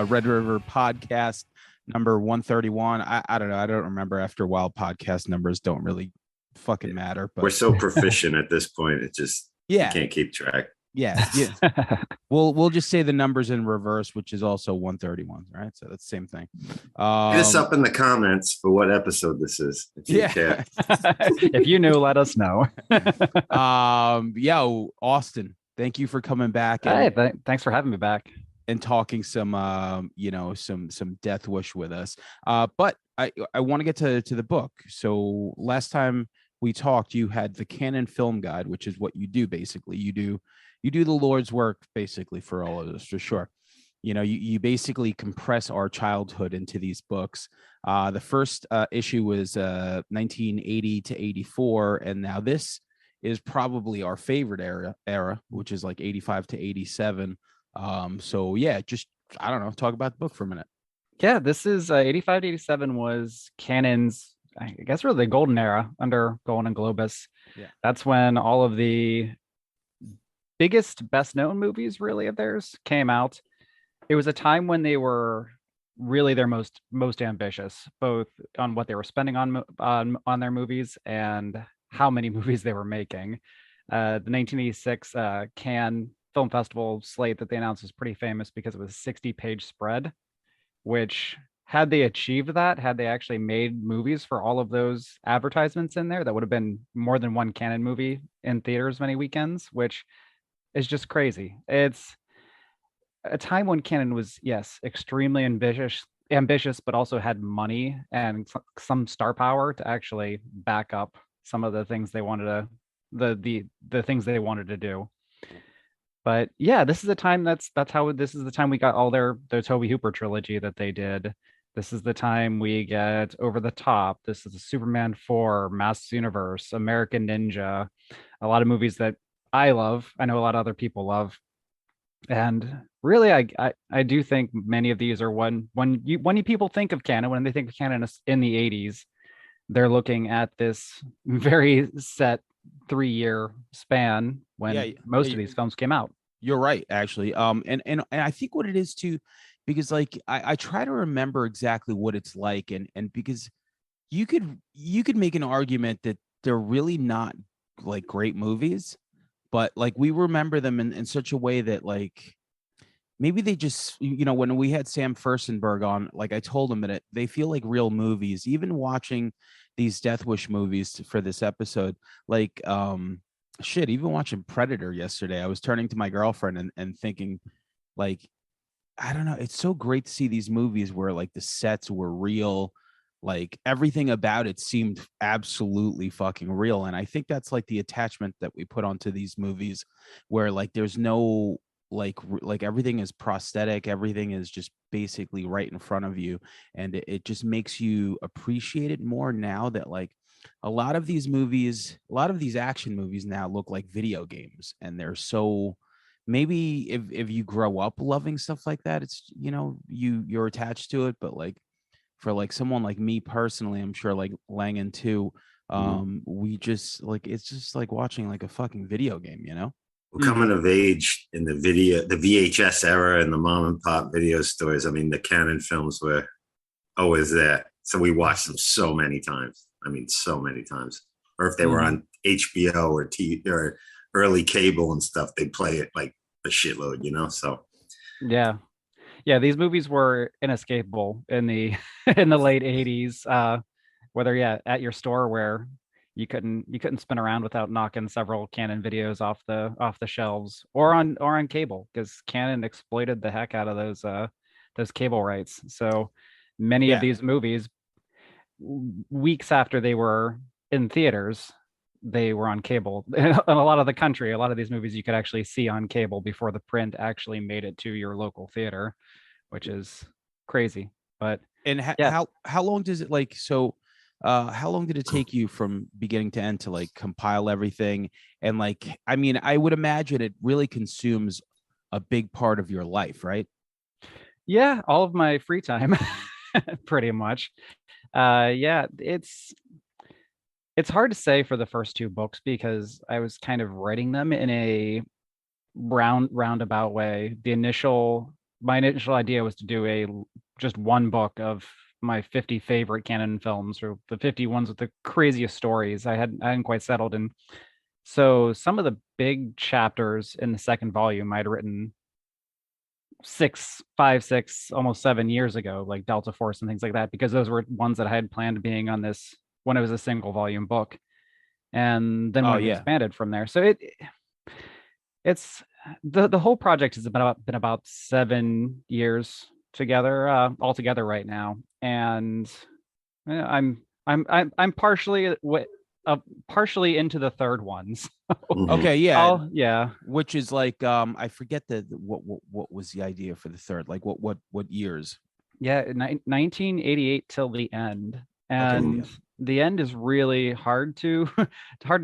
Red River Podcast number 131. I don't know. I don't remember. After a while, podcast numbers don't really fucking matter. We're But so proficient at this point. It just, you yeah, can't keep track. yeah, yeah. We'll just say the numbers in reverse, which is also 131, right? So that's the same thing. Hit us up in the comments for what episode this is, if you Yeah. care. If you knew, let us know. Yo, Austin, thank you for coming back Hey, thanks for having me back. and talking some some Death Wish with us. But I want to get to the book. So last time we talked, you had the Canon Film Guide, which is what you do basically. You do the Lord's work basically for all of us, for sure. You basically compress our childhood into these books. The first issue was 1980 to 84, and now this is probably our favorite era, which is like 85 to 87. So yeah, just, I don't know, talk about the book for a minute. Yeah, this is 85 to 87 was Canon's, I guess, really the golden era under Golan and Globus. Yeah. That's when all of the biggest, best known movies really of theirs came out. It was a time when they were really their most ambitious, both on what they were spending on their movies and how many movies they were making. The 1986 Cannes Film Festival slate that they announced was pretty famous because it was a 60-page spread, which, had they achieved that, had they actually made movies for all of those advertisements in there, that would have been more than one Canon movie in theaters many weekends, which is just crazy. It's a time when Canon was, yes, extremely ambitious, but also had money and some star power to actually back up some of the things they wanted to, the things they wanted to do. But yeah, this is the time this is the time we got all their Tobe Hooper trilogy that they did. This is the time we get Over the Top. This is Superman 4, Masters Universe, American Ninja, a lot of movies that I love. I know a lot of other people love. And really, I do think many of these are when people think of Canon, when they think of Canon in the 80s, they're looking at this very set 3-year span when most of these films came out. You're right, actually. And I think what it is too, because like I try to remember exactly what it's like, and because you could make an argument that they're really not like great movies, but like we remember them in such a way that like maybe they just, when we had Sam Furstenberg on, like I told him that they feel like real movies. Even watching these Death Wish movies for this episode, like shit, even watching Predator yesterday, I was turning to my girlfriend and thinking, like, I don't know, it's so great to see these movies where like the sets were real, like everything about it seemed absolutely fucking real. And I think that's like the attachment that we put onto these movies, where like there's no like everything is prosthetic, everything is just basically right in front of you, and it just makes you appreciate it more now that like a lot of these action movies now look like video games, and they're so, maybe if you grow up loving stuff like that, it's you're attached to it, but like for like someone like me personally, I'm sure like Langan too, we just like, it's just like watching like a fucking video game. We're coming of age in the VHS era and the mom and pop video stores. I mean, the Canon films were always there. So we watched them so many times. I mean, so many times. Or if they were on HBO or TV or early cable and stuff, they play it like a shitload, so. Yeah. These movies were inescapable in the late 80s. Whether at your store where you couldn't spin around without knocking several Canon videos off the shelves, or on cable, because Canon exploited the heck out of those cable rights. So many of these movies, weeks after they were in theaters, they were on cable. In a lot of the country, a lot of these movies you could actually see on cable before the print actually made it to your local theater, which is crazy. But how long does it like, so how long did it take you from beginning to end to like compile everything? And like, I mean, I would imagine it really consumes a big part of your life, right? Yeah, all of my free time, pretty much. It's hard to say for the first two books because I was kind of writing them in a roundabout way. The initial my initial idea was to do just one book of my 50 favorite canon films, or the 50 ones with the craziest stories. I hadn't quite settled. And so some of the big chapters in the second volume I'd written 6, almost 7 years ago, like Delta Force and things like that, because those were ones that I had planned being on this when it was a single volume book. And then when it expanded from there. So it's the whole project has been about 7 years together, altogether right now. And I'm partially partially into the third ones. Okay, yeah. Yeah. Which is like I forget what was the idea for the third? Like what years? Yeah, 1988 till the end. And the end is really hard to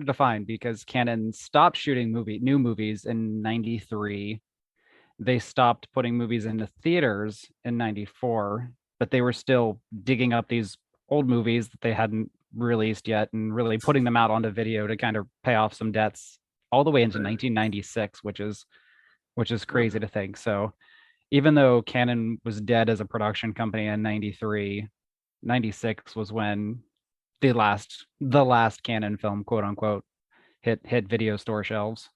define, because Canon stopped shooting new movies in 93. They stopped putting movies into theaters in 94, but they were still digging up these old movies that they hadn't released yet and really putting them out onto video to kind of pay off some debts all the way into 1996, which is crazy to think. So even though Canon was dead as a production company in 93, 96 was when the last Canon film, quote unquote, hit video store shelves.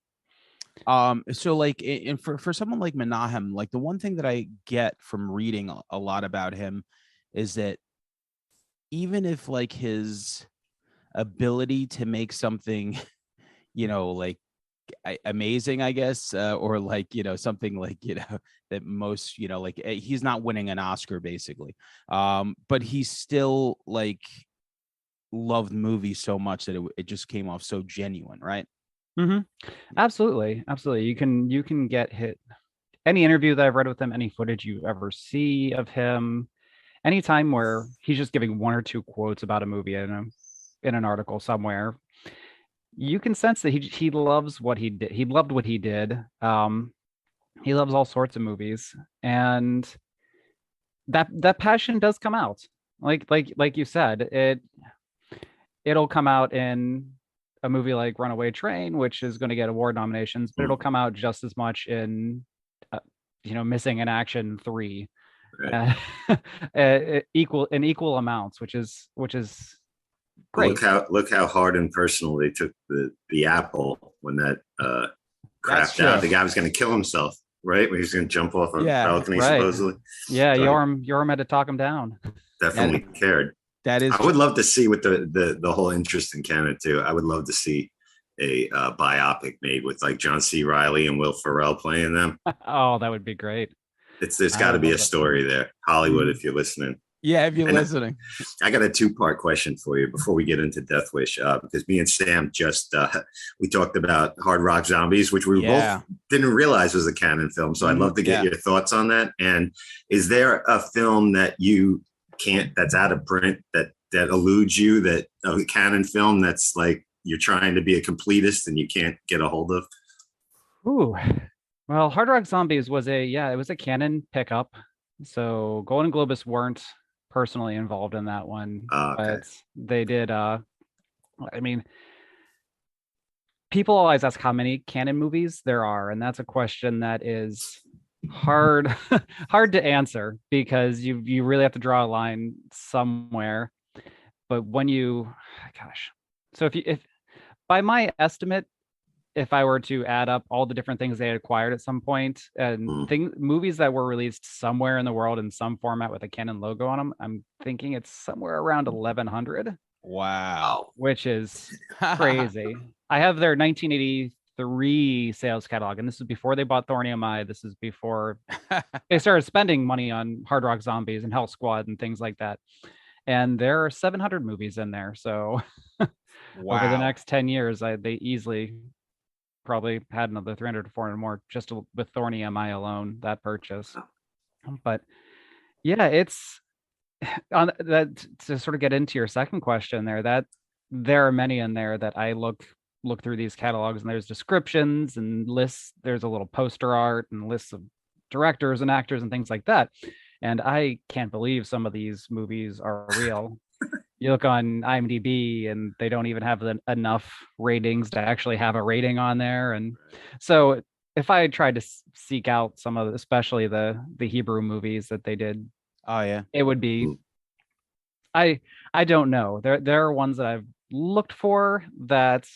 So like, and for someone like Menahem, like the one thing that I get from reading a lot about him is that even if like his ability to make something, like amazing, I guess, or like, something like, that most, like he's not winning an Oscar basically. But he still like loved movies so much that it just came off so genuine, right? Mm-hmm. Absolutely. You can get hit. Any interview that I've read with him, any footage you ever see of him, anytime where he's just giving one or two quotes about a movie in an article somewhere, you can sense that he loves what he did. He loved what he did. He loves all sorts of movies, and that passion does come out. Like you said, it'll come out in a movie like Runaway Train, which is going to get award nominations, but it'll come out just as much in Missing in Action 3. Right. equal amounts, which is great. Look how hard and personal they took the apple when that crapped out. The guy was going to kill himself, right? When he was going to jump off a balcony, right. Supposedly. Yeah, so Yoram had to talk him down. Definitely cared. That is. I would love to see with the whole interest in Canada too. I would love to see a biopic made with like John C. Reilly and Will Ferrell playing them. Oh, that would be great. There's got to be a story there, Hollywood, if you're listening. Yeah, if you're listening. I got a 2-part question for you before we get into Death Wish, because me and Sam just we talked about Hard Rock Zombies, which we both didn't realize was a Canon film. So I'd love to get your thoughts on that. And is there a film that you that's out of print that eludes you, that a Canon film that's like you're trying to be a completist and you can't get a hold of? Ooh. Well, Hard Rock Zombies was it was a Canon pickup. So Golden Globus weren't personally involved in that one, but they did. I mean, people always ask how many Canon movies there are, and that's a question that is hard to answer, because you really have to draw a line somewhere. But when so if by my estimate, if I were to add up all the different things they had acquired at some point, and movies that were released somewhere in the world in some format with a Canon logo on them, I'm thinking it's somewhere around 1,100. Wow. Which is crazy. I have their 1983 sales catalog, and this is before they bought Thornium Eye. This is before they started spending money on Hard Rock Zombies and Hell Squad and things like that. And there are 700 movies in there. So over the next 10 years, they easily probably had another 300 to 400 more just with Thorny MI alone, that purchase. But yeah, it's on that, to sort of get into your second question there, that there are many in there that I look through these catalogs, and there's descriptions and lists. There's a little poster art and lists of directors and actors and things like that. And I can't believe some of these movies are real. You look on IMDb and they don't even have enough ratings to actually have a rating on there. And so if I had tried to seek out some of, especially the Hebrew movies that they did, Oh yeah. it would be. Mm. I don't know. There are ones that I've looked for that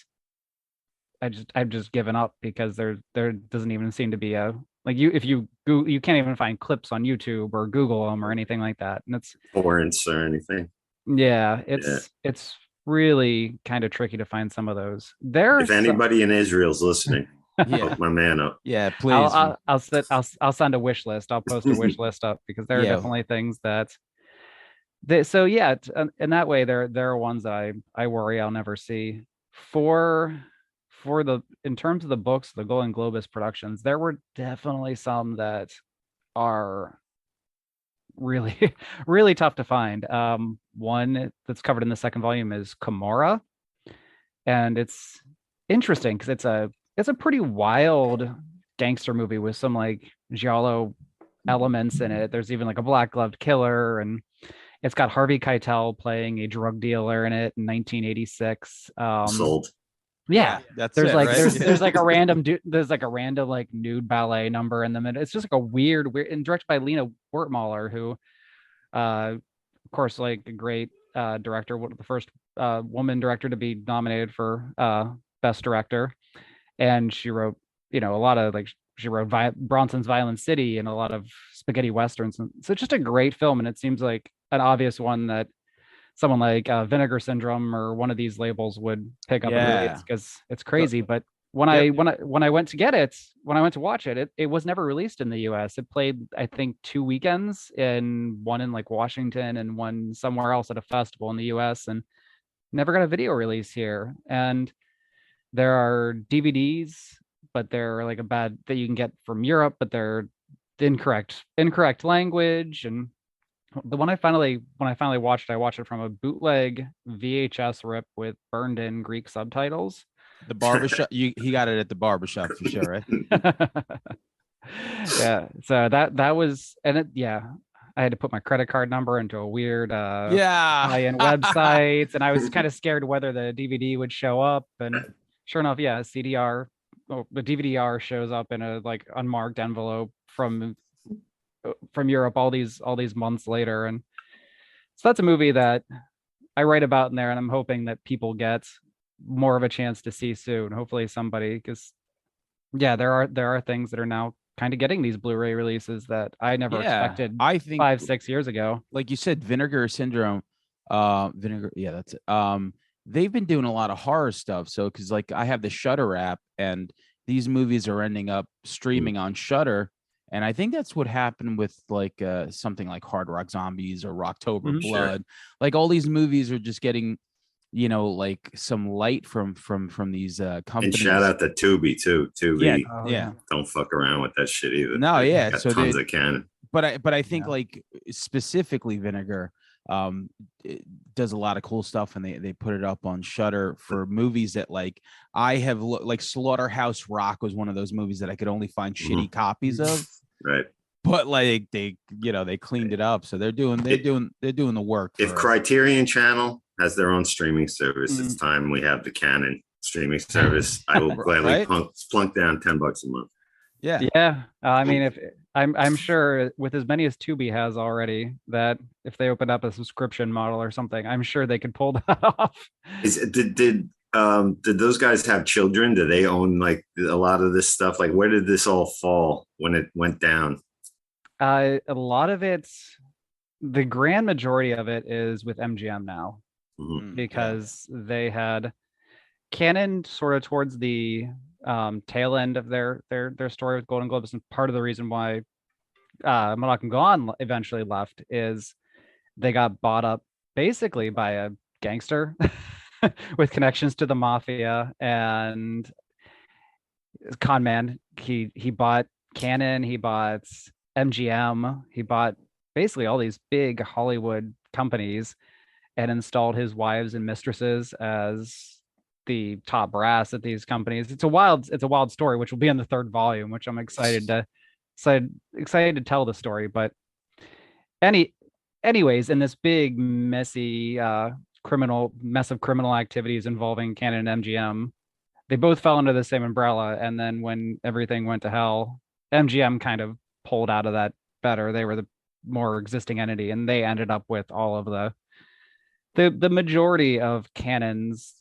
I've just given up because there doesn't even seem to be a like you if you go you can't even find clips on YouTube or Google them or anything like that. And it's Torrents or anything. yeah, Yeah. it's really kind of tricky to find some of those. If There's some, anybody in Israel's listening, Yeah. hook my man up. Yeah. Please. I'll send a wish list. I'll post a wish list up because there are Yeah. definitely things that so yeah, in that way there are ones that I worry I'll never see. For the in terms of the books, the Golden Globus productions, there were definitely some that are really really tough to find. One that's covered in the second volume is Kimura, and it's interesting because it's a pretty wild gangster movie with some like giallo elements in it. There's even like a black gloved killer, and it's got Harvey Keitel playing a drug dealer in it in 1986. Sold. Yeah, That's there's it, like right? there's like a random there's like a random like nude ballet number in the middle. It's just like a weird and directed by Lena Wertmuller, who of course like a great director, one of the first woman director to be nominated for best director. And she wrote, a lot of like she wrote Bronson's Violent City and a lot of spaghetti westerns. And so it's just a great film, and it seems like an obvious one that someone like Vinegar Syndrome or one of these labels would pick up and release Yeah. because it's crazy. But Yep. when I went to get it, when I went to watch it, it was never released in the U.S. It played, I think, 2 weekends, in one in like Washington and one somewhere else at a festival in the U.S. and never got a video release here. And there are DVDs, but they're like a bad that you can get from Europe, but they're incorrect language. And the one when I finally watched, I watched it from a bootleg VHS rip with burned in Greek subtitles. The barbershop. He got it at the barbershop for sure, right? Yeah. So that was, and yeah, I had to put my credit card number into a weird Yeah. high-end websites, and I was kind of scared whether the DVD would show up. And sure enough, yeah, CDR, the DVD-R shows up in a like unmarked envelope from Europe all these months later. And so that's a movie that I write about in there, and I'm hoping that people get more of a chance to see soon. Hopefully somebody, because yeah, there are things that are now kind of getting these Blu-ray releases that I never Yeah. expected I think 5-6 years ago. like you said, Vinegar Syndrome, Vinegar, yeah, that's it. They've been doing a lot of horror stuff. So because like I have the Shudder app, and these movies are ending up streaming on Shudder. And I think that's what happened with like something like Hard Rock Zombies or Rocktober Mhm. Sure. Blood. Like all these movies are just getting, like some light from these And companies. shout out to Tubi too. Tubi, Yeah, Oh, yeah. don't fuck around with that shit either. No, They yeah. got So tons they, of canon. but I think Yeah. like specifically Vinegar it does a lot of cool stuff, and they put it up on Shudder for movies that like I have like Slaughterhouse Rock was one of those movies that I could only find shitty copies of, Right. but like they cleaned it up, so they're doing the work. If For Criterion Channel has their own streaming service, it's time we have the canon streaming service. I will gladly Right? plunk down $10 a month. Yeah. Yeah, I mean, if I'm sure with as many as Tubi has already, that if they open up a subscription model or something, I'm sure they could pull that off. Did those guys have children? Do they own like a lot of this stuff? Like, where did this all fall when it went down? A lot of the grand majority of it is with MGM now, Mhm. because they had Canon sort of towards the tail end of their story with Golden Globes, and part of the reason why Malak Gone eventually left is they got bought up basically by a gangster with connections to the mafia and con man. He bought Canon, he bought MGM, he bought basically all these big Hollywood companies and installed his wives and mistresses as the top brass at these companies. It's a wild story, which will be in the third volume, which I'm excited to tell the story. But anyways, in this big messy criminal activities involving Canon and MGM, they both fell under the same umbrella. And then when everything went to hell, MGM kind of pulled out of that better. They were the more existing entity, and they ended up with all of the majority of canons,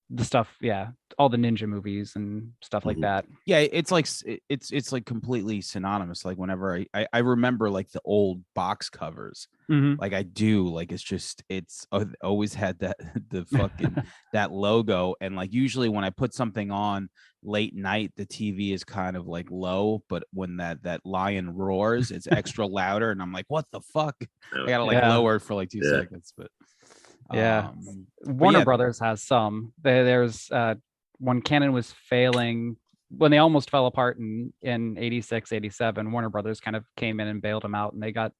the stuff, yeah, all the ninja movies and stuff like that. Yeah, it's like it's like completely synonymous. Like whenever I remember like the old box covers, like I do, like it's always had that the fucking that logo, and like usually when I put something on late night, the TV is kind of like low, but when that lion roars, it's extra louder, and I'm like, what the fuck? I gotta like lower it for like 2 seconds, but. Yeah, Warner Brothers has some. There's when Canon was failing, when they almost fell apart in 86, 87, Warner Brothers kind of came in and bailed them out, and they got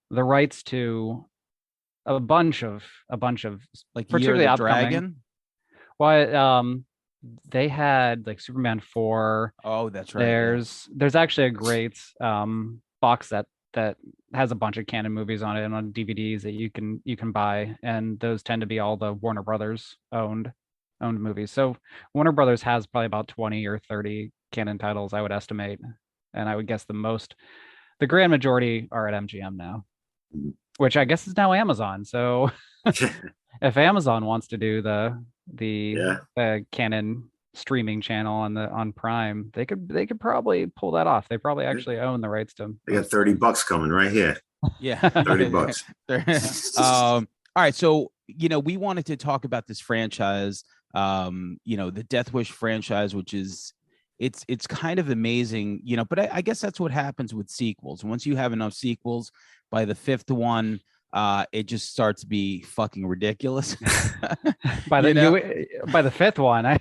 the rights to a bunch of like particularly Year of the upcoming. Dragon. Well, they had like Superman 4. Oh, that's right. There's actually a great box set that has a bunch of Canon movies on it and on DVDs that you can buy, and those tend to be all the Warner Brothers owned movies. So Warner Brothers has probably about 20 or 30 Canon titles, I would estimate, and I would guess the grand majority are at MGM now, which I guess is now Amazon. So if Amazon wants to do the Canon streaming channel on Prime, they could probably pull that off. They probably actually own the rights to. They got $30 coming right here. Yeah, $30. All right, so we wanted to talk about this franchise, the Death Wish franchise, which is it's kind of amazing, but I guess that's what happens with sequels. Once you have enough sequels, by the fifth one, it just starts to be fucking ridiculous. by the fifth one, by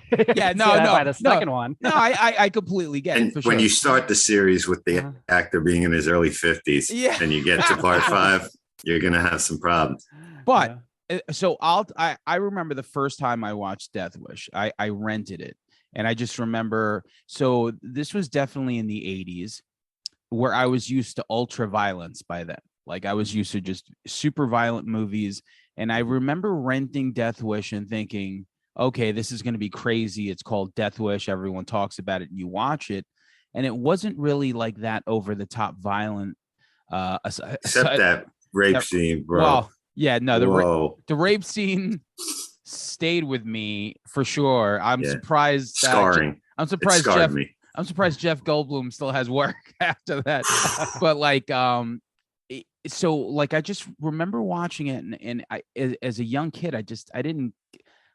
the second one. No, I completely get it. For when sure. you start the series with the actor being in his early 50s, and you get to part 5, you're gonna have some problems. But so I remember the first time I watched Death Wish, I rented it, and I just remember. So this was definitely in the 80s, where I was used to ultra violence by then. Like I was used to just super violent movies. And I remember renting Death Wish and thinking, okay, this is going to be crazy. It's called Death Wish. Everyone talks about it and you watch it. And it wasn't really like that over the top violent. Except that rape scene, bro. Well, yeah, no, the rape scene stayed with me for sure. I'm surprised. Scarring. I'm surprised Jeff Goldblum still has work after that. But like, so like I just remember watching it, and I, as a young kid, I didn't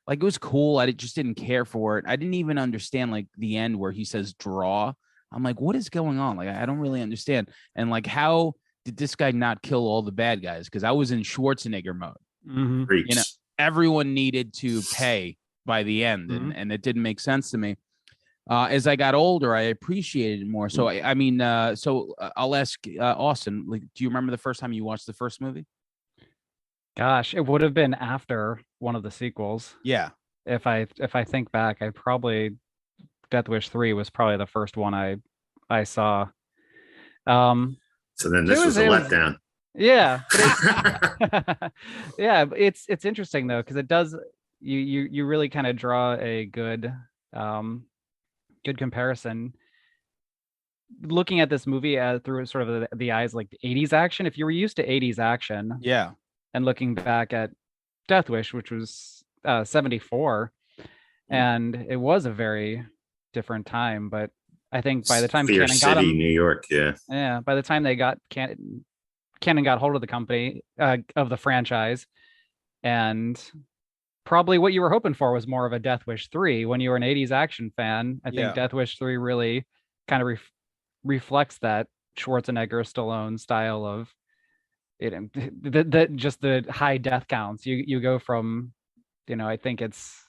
like, it was cool. I just didn't care for it. I didn't even understand like the end where he says draw. I'm like, what is going on? Like I don't really understand. And like, how did this guy not kill all the bad guys? Because I was in Schwarzenegger mode. Everyone needed to pay by the end, and it didn't make sense to me. As I got older, I appreciated it more. So, I'll ask Austin, like, do you remember the first time you watched the first movie? Gosh, it would have been after one of the sequels. Yeah. If I think back, I probably Death Wish 3 was probably the first one I saw. So then this was a letdown. Yeah. Yeah, it's interesting though, because it does you really kind of draw a good comparison looking at this movie through sort of the eyes like the 80s action. If you were used to 80s action, and looking back at Death Wish, which was 74, and it was a very different time, but I think by the time Fierce Canon got City, him, New York, by the time they got Canon got hold of the company of the franchise, and probably what you were hoping for was more of a Death Wish 3. When you were an 80s action fan, I think Death Wish 3 really kind of reflects that Schwarzenegger Stallone style of it, just the high death counts. You go from, I think it's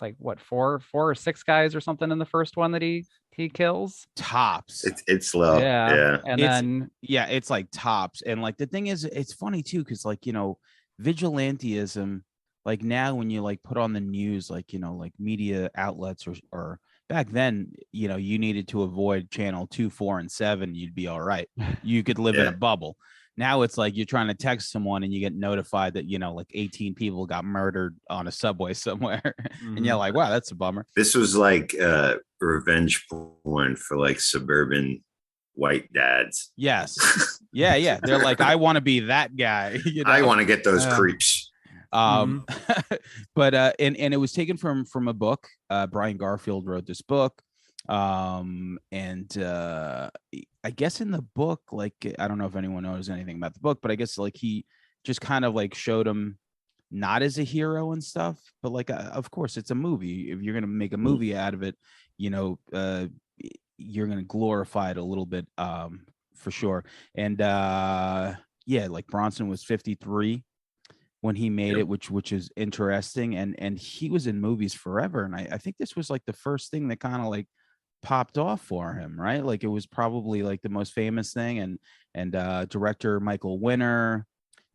like what, four or six guys or something in the first one that he kills tops. It's low. And then it's like tops. And like the thing is, it's funny too, because like vigilantism, like now when you like put on the news, like like media outlets or back then, you needed to avoid channel 2, 4, and 7, you'd be all right. You could live in a bubble. Now it's like you're trying to text someone and you get notified that, like 18 people got murdered on a subway somewhere. And you're like, wow, that's a bummer. This was like revenge porn for like suburban white dads. Yes. Yeah. They're like, I want to be that guy. I want to get those creeps. But and it was taken from a book. Brian Garfield wrote this book. And I guess in the book, like, I don't know if anyone knows anything about the book, but I guess like he just kind of like showed him not as a hero and stuff, but like, of course it's a movie. If you're going to make a movie out of it, you're going to glorify it a little bit, for sure. And like Bronson was 53 when he made it, which is interesting. And he was in movies forever. And I think this was like the first thing that kind of like popped off for him, right? Like it was probably like the most famous thing. And director Michael Winner,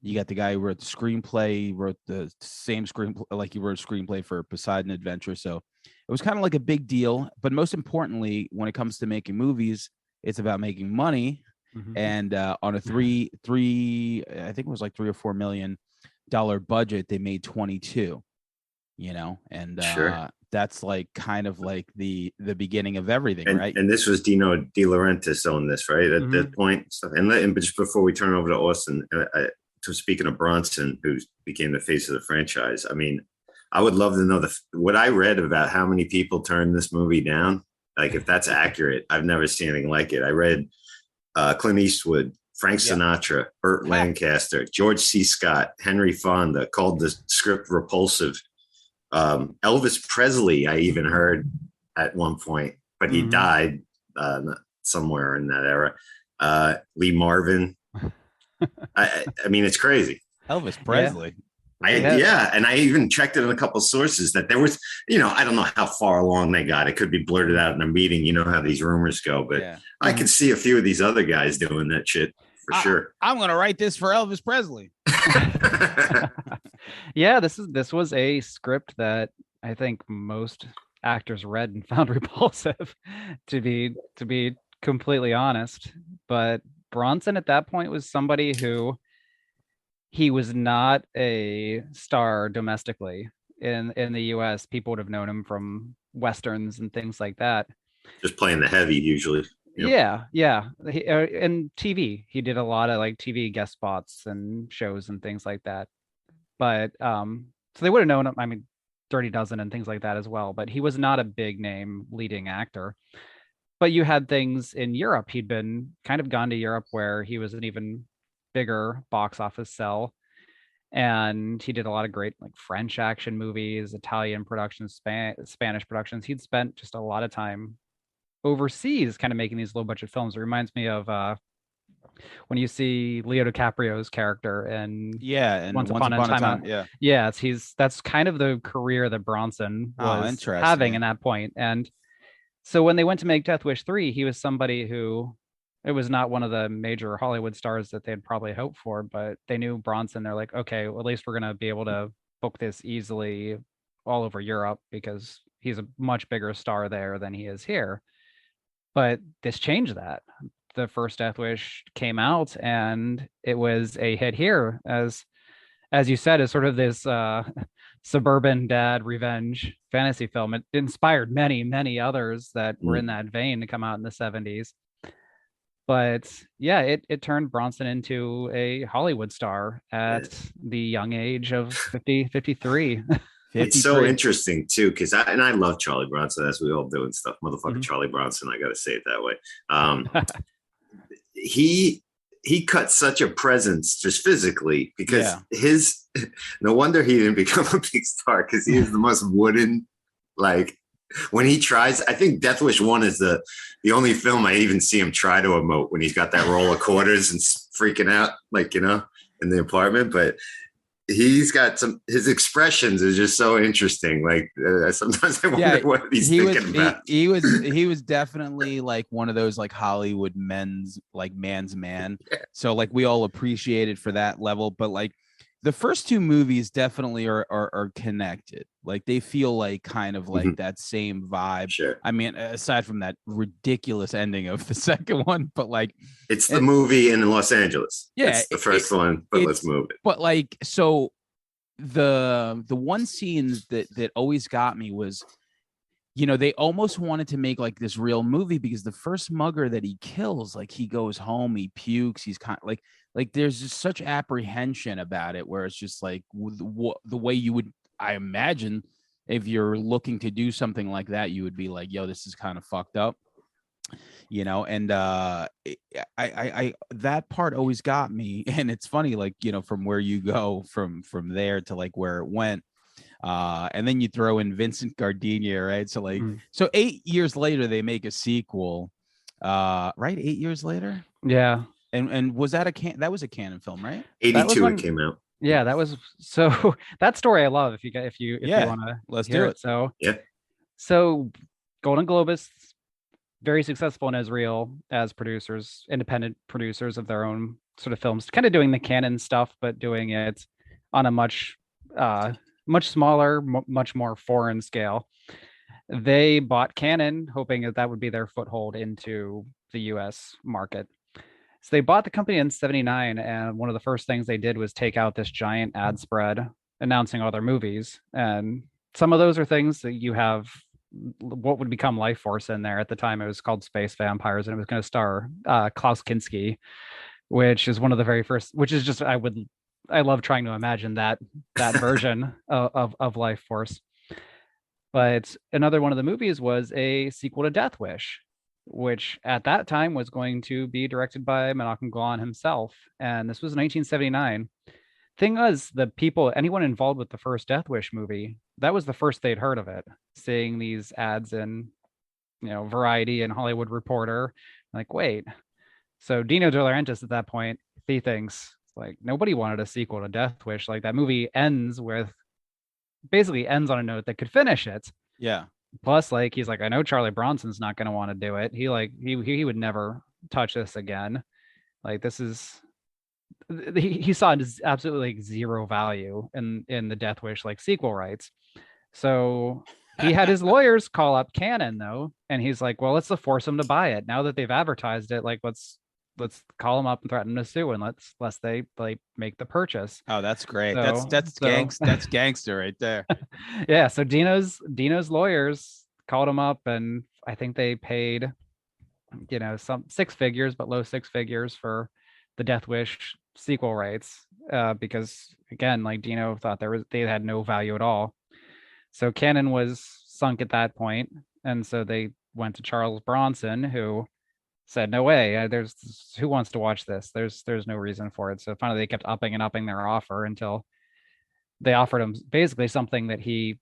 you got the guy who wrote the screenplay, he wrote the same screenplay, like he wrote a screenplay for Poseidon Adventure. So it was kind of like a big deal. But most importantly, when it comes to making movies, it's about making money. And on a three, I think it was like $3 or $4 million budget, they made 22. And Sure. That's like kind of like the beginning of everything, right? And this was Dino De Laurentiis on this, right? At that point. And just before we turn over to Austin, speaking of Bronson, who became the face of the franchise, I mean, I would love to know what I read about how many people turned this movie down. Like, if that's accurate, I've never seen anything like it. I read Clint Eastwood, Frank Sinatra, Burt Lancaster, George C. Scott, Henry Fonda called the script repulsive. Elvis Presley, I even heard at one point, but he died somewhere in that era. Lee Marvin. I mean, it's crazy. Elvis Presley. And I even checked it in a couple of sources that there was, I don't know how far along they got. It could be blurted out in a meeting. You know how these rumors go, but I could see a few of these other guys doing that shit for sure. I'm going to write this for Elvis Presley. Yeah, this was a script that I think most actors read and found repulsive, to be completely honest. But Bronson at that point was somebody who, he was not a star domestically in the US. People would have known him from Westerns and things like that. Just playing the heavy usually. Yeah. And TV, he did a lot of like TV guest spots and shows and things like that. But so they would have known him. I mean, Dirty Dozen and things like that as well. But he was not a big name leading actor. But you had things in Europe. He'd been kind of gone to Europe where he was an even bigger box office sell. And he did a lot of great like French action movies, Italian productions, Spanish productions. He'd spent just a lot of time overseas kind of making these low budget films. It reminds me of when you see Leo DiCaprio's character and Once Upon a Time. That's kind of the career that Bronson was having in that point. And so when they went to make Death Wish 3, he was somebody who, it was not one of the major Hollywood stars that they'd probably hoped for, but they knew Bronson. They're like, okay, well, at least we're going to be able to book this easily all over Europe because he's a much bigger star there than he is here. But this changed that. The first Death Wish came out and it was a hit here, as you said, is sort of this suburban dad revenge fantasy film. It inspired many others that were in that vein to come out in the 70s. But yeah, it turned Bronson into a Hollywood star at the young age of 53. It's so interesting too, because I love Charlie Bronson, as we all do and stuff. Motherfucker, Charlie Bronson, I gotta say it that way. He cut such a presence just physically because no wonder he didn't become a big star, because he is the most wooden, like, when he tries, I think Death Wish 1 is the only film I even see him try to emote, when he's got that roll of quarters and freaking out, like, in the apartment. But he's got his expressions is just so interesting. Like, sometimes I wonder what he's thinking about. He was definitely like one of those like Hollywood man's man. So like we all appreciate it for that level. But like the first two movies definitely are connected. Like they feel like kind of like that same vibe. Sure. I mean, aside from that ridiculous ending of the second one, but like it's the movie in Los Angeles. Yeah, it's the first one, but let's move it. But like, so the one scene that always got me was, you know, they almost wanted to make like this real movie because the first mugger that he kills, like he goes home, he pukes, he's kind of like there's just such apprehension about it, where it's just like the way you would, I imagine, if you're looking to do something like that, you would be like, yo, this is kind of fucked up, you know. And I that part always got me. And it's funny, like, you know, from where you go from there to like where it went. And then you throw in Vincent Gardenia, right? So like, so 8 years later, they make a sequel, right? 8 years later. Yeah. And was that that was a canon film, right? 82 it came out. Yeah, that was, so that story I love. If you want to, let's hear do it. So yeah. So Golden Globus, very successful in Israel as producers, independent producers of their own sort of films, kind of doing the canon stuff, but doing it on a much smaller, much more foreign scale. They bought Canon, hoping that would be their foothold into the US market. So they bought the company in 79, and one of the first things they did was take out this giant ad spread announcing all their movies. And some of those are things that you have what would become Life Force in there. At the time, it was called Space Vampires, and it was going to star Klaus Kinski, which is one of the very first, which is just, I love trying to imagine that version of Life Force. But another one of the movies was a sequel to Death Wish, which at that time was going to be directed by Menachem Golan himself. And this was 1979. Thing was, anyone involved with the first Death Wish movie, that was the first they'd heard of it, seeing these ads in, you know, Variety and Hollywood Reporter. Like, wait. So Dino De Laurentiis at that point, he thinks, like, nobody wanted a sequel to Death Wish. Like, that movie basically ends on a note that could finish it. Yeah. Plus, like, he's like, I know Charlie Bronson's not going to want to do it. He would never touch this again. Like, this is, he saw absolutely like zero value in the Death Wish like sequel rights. So he had his lawyers call up Canon though, and he's like, well, let's force them to buy it now that they've advertised it. Like, let's call them up and threaten to sue, and let's they like make the purchase. Oh, that's great. That's gangster right there. Yeah. So Dino's lawyers called him up, and I think they paid, you know, some six figures, but low six figures for the Death Wish sequel rights, because again, like, Dino thought they had no value at all. So Canon was sunk at that point, and so they went to Charles Bronson, who said, no way, who wants to watch this? There's no reason for it. So finally they kept upping their offer until they offered him basically something that he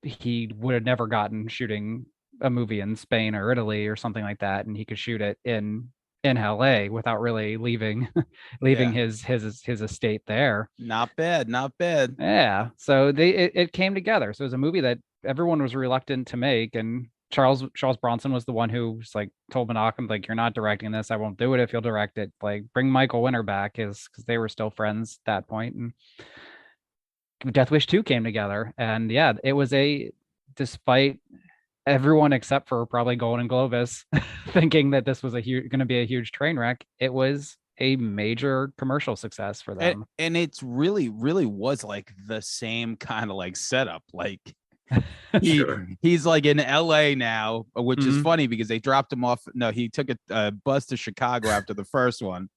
would have never gotten shooting a movie in Spain or Italy or something like that, and he could shoot it in LA without really leaving his estate there. Not bad. Yeah. So it came together. So it was a movie that everyone was reluctant to make, and Charles Bronson was the one who was like, told Menachem, like, you're not directing this. I won't do it if you'll direct it. Like, bring Michael Winter back, because they were still friends at that point. And Death Wish 2 came together, and yeah, it was despite everyone except for probably Golden Globus thinking that this was going to be a huge train wreck, it was a major commercial success for them. And it's really was like the same kind of like setup. Like, he's like in LA now, which is funny because they dropped him off. No, he took a bus to Chicago after the first one,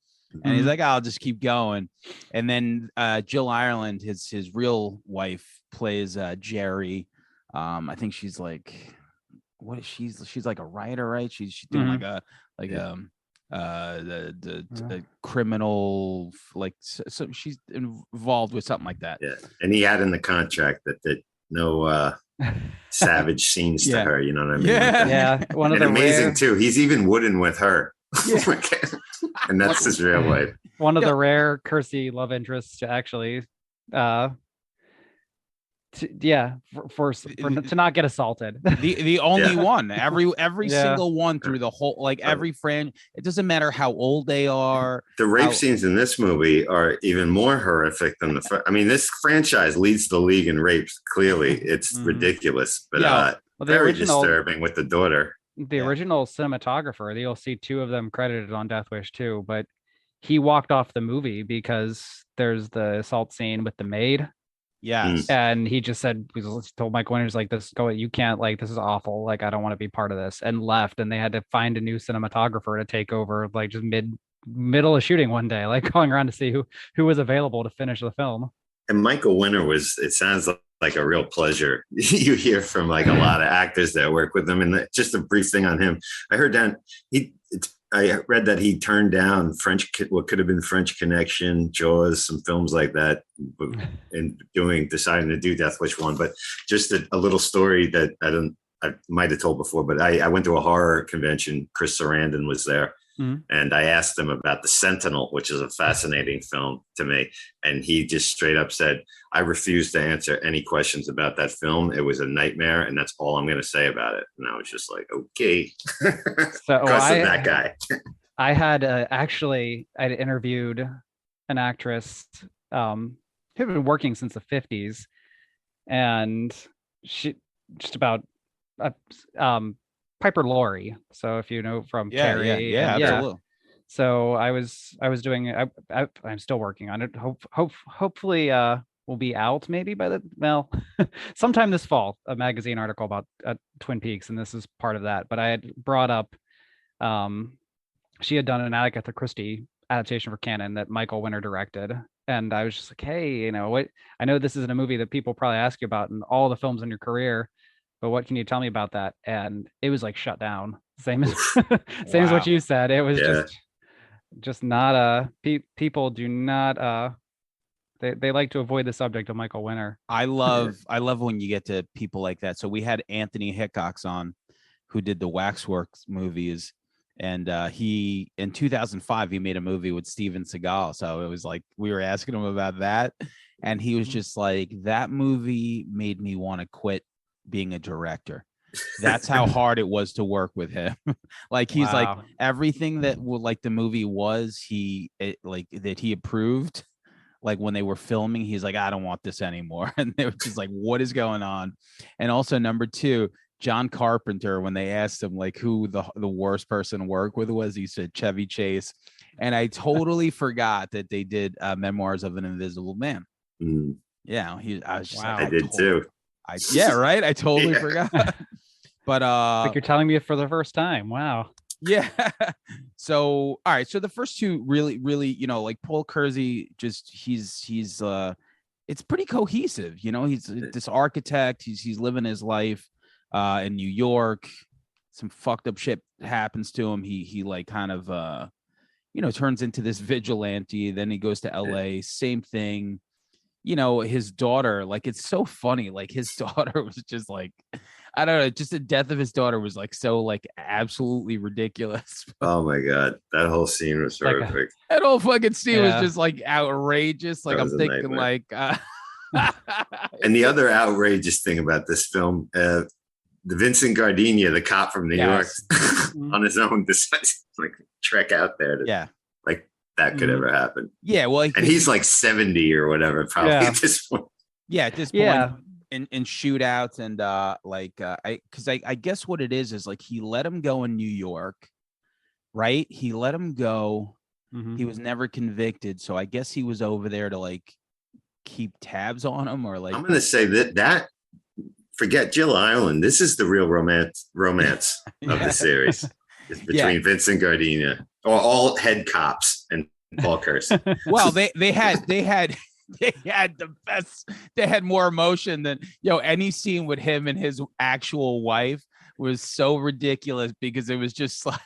and he's like, I'll just keep going. And then Jill Ireland, his real wife, plays Jerry. I think she's like, what is she's like a writer, right? She's doing the criminal, like, so she's involved with something like that. Yeah, and he had in the contract that no savage scenes to her. You know what I mean? Yeah. One of the amazing too. He's even wooden with her, and that's his real wife. One of the rare Kersey love interests to actually to not get assaulted. The only Yeah. one, every Yeah. single one through the whole, like every friend. It doesn't matter how old they are. The rape how, scenes in this movie are even more horrific than I mean, this franchise leads the league in rapes. Clearly, it's Mhm. ridiculous, but Yeah. Well, the very original disturbing with the daughter. the original cinematographer, you'll see two of them credited on Death Wish 2, but he walked off the movie because there's the assault scene with the maid. yes. And he just said, he told Mike Winters, like, you can't, like, this is awful. Like, I don't want to be part of this, and left. And they had to find a new cinematographer to take over, like, just middle of shooting one day, like going around to see who was available to finish the film. And Michael Winter it sounds like a real pleasure. You hear from like a lot of actors that work with him. And just a brief thing on him. I read that he turned down what could have been French Connection, Jaws, some films like that, and deciding to do Death Wish 1. But just a little story that I might have told before, but I went to a horror convention. Chris Sarandon was there. Mm-hmm. And I asked him about the Sentinel, which is a fascinating film to me. And he just straight up said, I refuse to answer any questions about that film. It was a nightmare. And that's all I'm going to say about it. And I was just like, okay. So because of that guy. I had I'd interviewed an actress who had been working since the 50s. And she just about Piper Laurie. So if you know from Carrie, absolutely. So I was doing. I'm still working on it. Hopefully, will be out maybe by sometime this fall. A magazine article about Twin Peaks, and this is part of that. But I had brought up, she had done an Agatha Christie adaptation for canon that Michael Winter directed, and I was just like, hey, what? I know this isn't a movie that people probably ask you about in all the films in your career, but what can you tell me about that? And it was like shut down. Same as as what you said. It was just not people do not they like to avoid the subject of Michael Winter. I love when you get to people like that. So we had Anthony Hickox on, who did the Waxworks movies, and he in 2005 he made a movie with Steven Seagal. So it was like we were asking him about that, and he was just like, that movie made me want to quit being a director. That's how hard it was to work with him. Like he's like everything that like the movie was, that he approved. Like when they were filming, he's like, I don't want this anymore. And they were just like, what is going on? And also number two, John Carpenter, when they asked him like who the worst person to work with was, he said Chevy Chase. And I totally forgot that they did Memoirs of an Invisible Man. Mm. Yeah, I was just I did too. I totally forgot. But like you're telling me it for the first time. Wow. Yeah. So all right. So the first two really, like Paul Kersey, just he's it's pretty cohesive. He's this architect. He's living his life in New York. Some fucked up shit happens to him. He like kind of turns into this vigilante. Then he goes to LA. Same thing. His daughter, like, it's so funny. Like his daughter was just like, I don't know, just the death of his daughter was like so like absolutely ridiculous. Oh my God. That whole scene was horrific. That whole fucking scene was just like outrageous. Like I'm thinking like and the other outrageous thing about this film, the Vincent Gardenia, the cop from New York, on his own decides like trek out there to like that could ever happen. Yeah, well, and he's like 70 or whatever, probably at this point. Yeah, at this point in shootouts and I guess what it is like he let him go in New York, right? He let him go. Mm-hmm. He was never convicted, so I guess he was over there to like keep tabs on him, or like I'm gonna say that forget Jill Ireland. This is the real romance of the series. It's between Vincent Gardenia, or all head cops, and Paul Kersey. Well, they had the best. They had more emotion than any scene with him and his actual wife was so ridiculous, because it was just like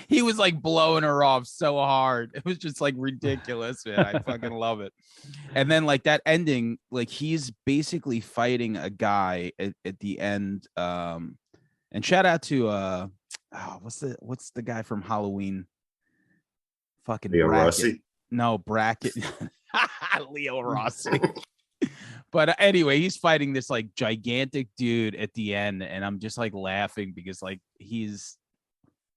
he was like blowing her off so hard. It was just like ridiculous, man. I fucking love it. And then like that ending, like he's basically fighting a guy at the end. And shout out to what's the guy from Halloween? Fucking Leo Brackett. Rossi. No, Brackett. Leo Rossi. But anyway, he's fighting this like gigantic dude at the end, and I'm just like laughing because like he's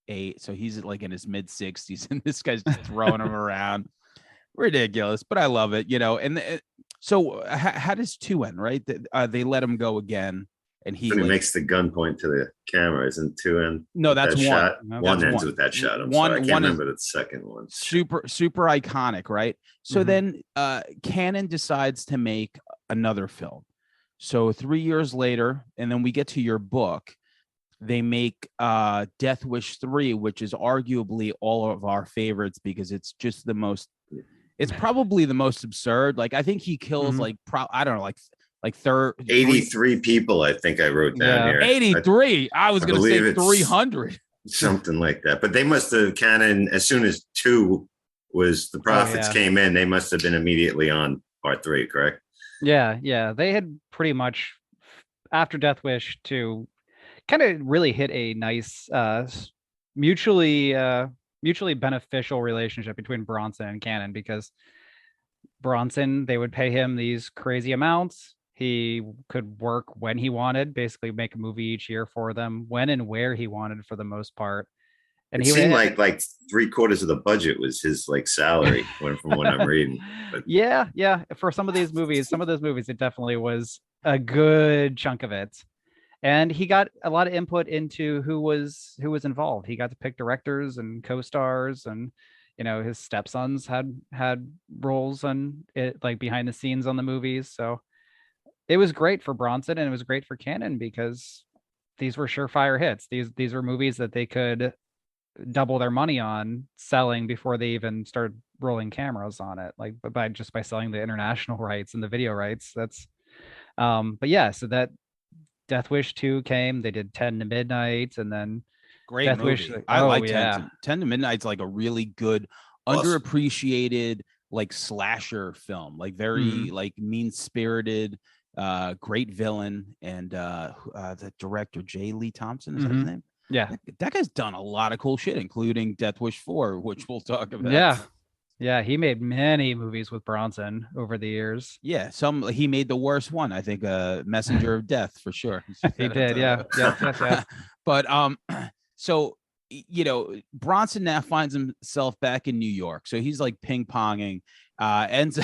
like in his mid-60s, and this guy's just throwing him around. Ridiculous, but I love it, And so, how does 2 end? Right, they let him go again, and he makes the gun point to the camera. Isn't 2 end? No, that's that 1. Shot? No, one that's ends 1. with that shot. I'm One, sorry, I can't one remember the second one. Super iconic, right? So then, Cannon decides to make another film. So 3 years later, and then we get to your book. They make Death Wish 3, which is arguably all of our favorites because it's just it's probably the most absurd. Like, I think he kills I don't know, like 83 people, I think I wrote down here. 83. I was going to say 300. Something like that. But they must have Canon, as soon as 2 was the profits came in, they must have been immediately on part 3, correct? Yeah. They had pretty much, after Death Wish 2, kind of really hit a nice mutually beneficial relationship between Bronson and Cannon, because Bronson, they would pay him these crazy amounts. He could work when he wanted, basically make a movie each year for them, when and where he wanted for the most part. And it seemed like 3/4 of the budget was his like salary from what I'm reading. But yeah. For some of those movies, it definitely was a good chunk of it. And he got a lot of input into who was involved. He got to pick directors and co-stars, and his stepsons had roles on it, like behind the scenes on the movies. So it was great for Bronson, and it was great for Cannon because these were surefire hits. These were movies that they could double their money on selling before they even started rolling cameras on it, like by selling the international rights and the video rights. That's but yeah, so that Death Wish 2 came. They did 10 to Midnight, and then great Death movie. Wish. I like 10 to Midnight's like a really good, underappreciated like slasher film, like very like mean-spirited, great villain, and the director J. Lee Thompson is that his name? Yeah, that guy's done a lot of cool shit, including Death Wish 4, which we'll talk about. Yeah, he made many movies with Bronson over the years. Yeah, he made the worst one, I think, Messenger of Death, for sure. He did, yeah. But so Bronson now finds himself back in New York, so he's like ping-ponging, ends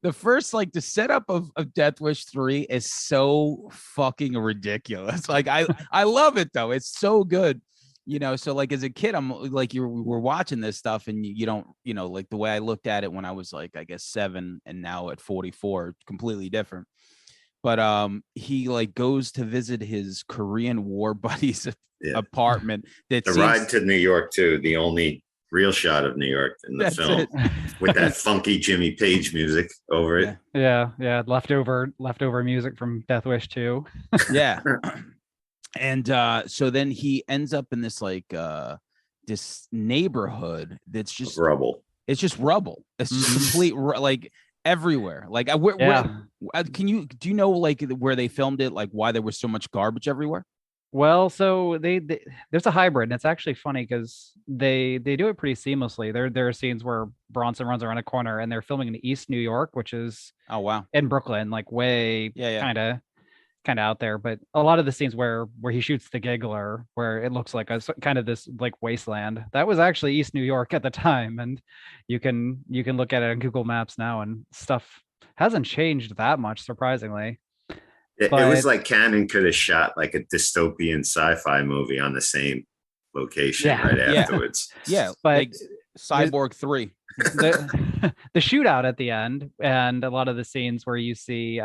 the first, like, the setup of Death Wish 3 is so fucking ridiculous. Like, I love it though. It's so good. So like as a kid, I'm like, we're watching this stuff and you don't, like the way I looked at it when I was like, I guess 7, and now at 44, completely different. But he like goes to visit his Korean War buddy's apartment. The ride to New York too. The only real shot of New York in the film with that funky Jimmy Page music over it. Yeah. Leftover music from Death Wish 2. Yeah. And so then he ends up in this like this neighborhood that's just rubble. It's just rubble. It's just complete like everywhere. Like do you know like where they filmed it? Like why there was so much garbage everywhere? Well, so they there's a hybrid, and it's actually funny because they do it pretty seamlessly. There are scenes where Bronson runs around a corner and they're filming in East New York, which is in Brooklyn, like way kind of out there. But a lot of the scenes where he shoots the giggler, where it looks like a kind of this like wasteland, that was actually East New York at the time. And you can look at it on Google Maps now, and stuff hasn't changed that much, surprisingly. It was like Cannon could have shot like a dystopian sci-fi movie on the same location right afterwards. Yeah, but like Cyborg 3. The shootout at the end, and a lot of the scenes where you see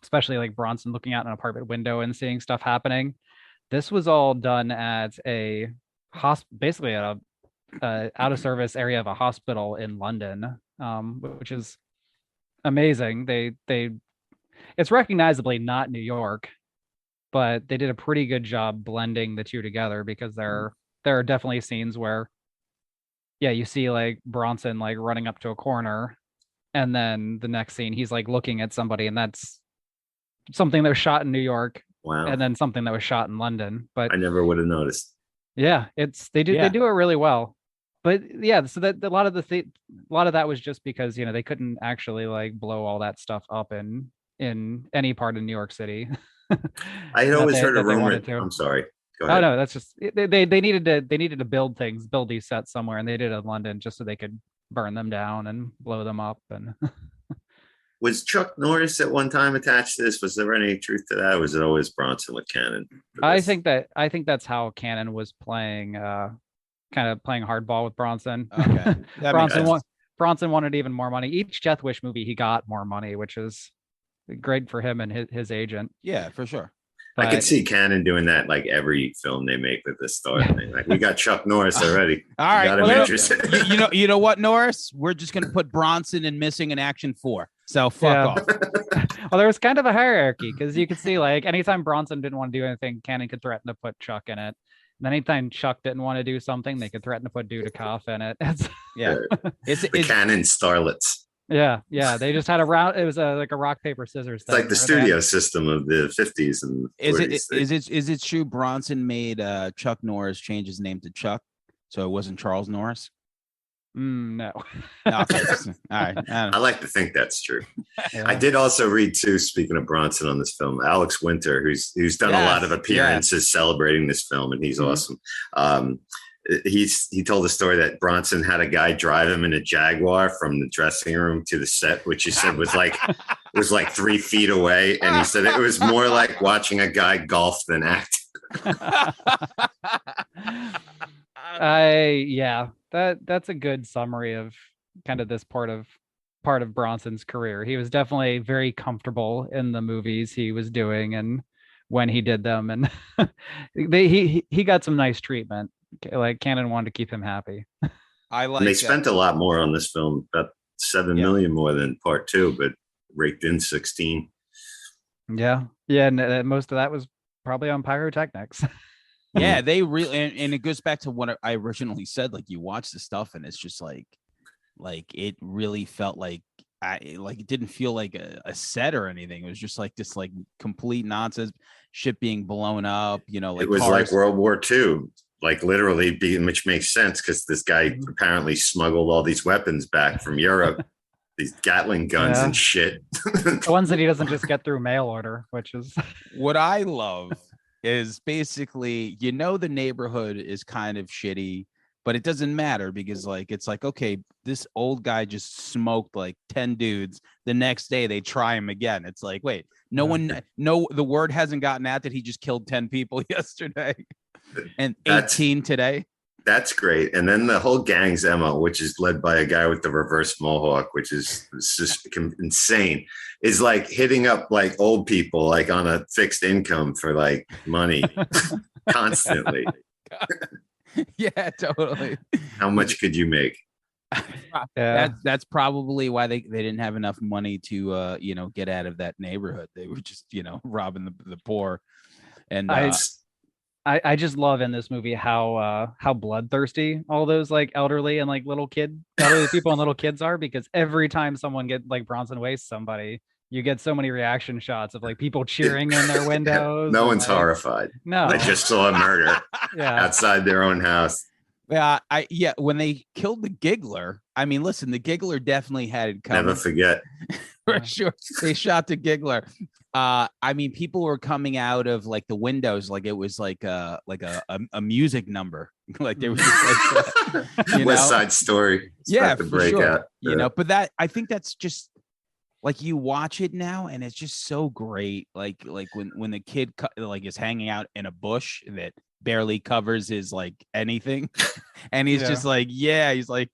especially like Bronson looking out an apartment window and seeing stuff happening, this was all done at a basically at a out of service area of a hospital in London, which is amazing. It's recognizably not New York, but they did a pretty good job blending the two together, because there are definitely scenes where you see like Bronson like running up to a corner, and then the next scene he's like looking at somebody, and that's something that was shot in New York. Wow. And then something that was shot in London. But I never would have noticed. Yeah, they do it really well. but yeah, so that a lot of that was just because they couldn't actually like blow all that stuff up in any part of New York City. I had that always they, heard a that they rumor. wanted to. I'm sorry. Go Oh ahead. no, that's just they needed to build these sets somewhere, and they did it in London just so they could burn them down and blow them up. And Was Chuck Norris at one time attached to this? Was there any truth to that? Or was it always Bronson with Cannon? I think that's how Cannon was playing, kind of playing hardball with Bronson. Okay. That makes sense. Bronson wanted even more money. Each Death Wish movie, he got more money, which is great for him and his agent. Yeah, for sure. I could see Cannon doing that like every film they make with this star thing. Like, we got Chuck Norris already. All right. Got him interested. You know what, Norris? We're just gonna put Bronson in Missing in Action 4. So fuck off. Well, there was kind of a hierarchy because you could see like anytime Bronson didn't want to do anything, Cannon could threaten to put Chuck in it. And anytime Chuck didn't want to do something, they could threaten to put Dudikoff in it. Yeah. It's Cannon starlets. Yeah. They just had it was like a rock, paper, scissors. It's like the studio system of the 50s and 40s. Is it true Bronson made Chuck Norris change his name to Chuck, so it wasn't Charles Norris? No. Okay. All right. I like to think that's true. Yeah. I did also read too, speaking of Bronson on this film, Alex Winter, who's done a lot of appearances celebrating this film, and he's awesome. He told a story that Bronson had a guy drive him in a Jaguar from the dressing room to the set, which he said was like 3 feet away, and he said it was more like watching a guy golf than act. That's a good summary of kind of this part of Bronson's career. He was definitely very comfortable in the movies he was doing and when he did them, and he got some nice treatment. Like Cannon wanted to keep him happy. And they spent a lot more on this film, about $7 million more than part 2, but raked in 16. Yeah, and most of that was probably on pyrotechnics. Yeah, they really, and it goes back to what I originally said. Like, you watch the stuff, and it's just like it really felt like it didn't feel like a set or anything. It was just like this like complete nonsense, ship being blown up. Like it was cars. like World War II. Like literally, which makes sense because this guy apparently smuggled all these weapons back from Europe, these Gatling guns and shit. The ones that he doesn't just get through mail order, which is what I love is basically, the neighborhood is kind of shitty, but it doesn't matter because it's like, okay, this old guy just smoked like 10 dudes. The next day they try him again. It's like, wait, the word hasn't gotten out that he just killed 10 people yesterday. And 18 today. That's great. And then the whole gang's MO, which is led by a guy with the reverse mohawk, which is just insane, is like hitting up like old people like on a fixed income for like money constantly. Yeah, totally. How much could you make? That's probably why they didn't have enough money to get out of that neighborhood. They were just robbing the poor. And I just love in this movie how bloodthirsty all those like elderly and like elderly people and little kids are, because every time someone Bronson wastes somebody, you get so many reaction shots of like people cheering in their windows. No one's horrified. No, I just saw a murder outside their own house. Yeah, when they killed the Giggler, I mean, listen, the Giggler definitely had it coming. Never forget. For sure. They shot the Giggler. I mean, people were coming out of like the windows like it was like a music number. Like there was just like West Side Story. Yeah, for sure. But I think that's just like you watch it now and it's just so great. Like when the kid is hanging out in a bush that barely covers his like anything, and he's just like, he's like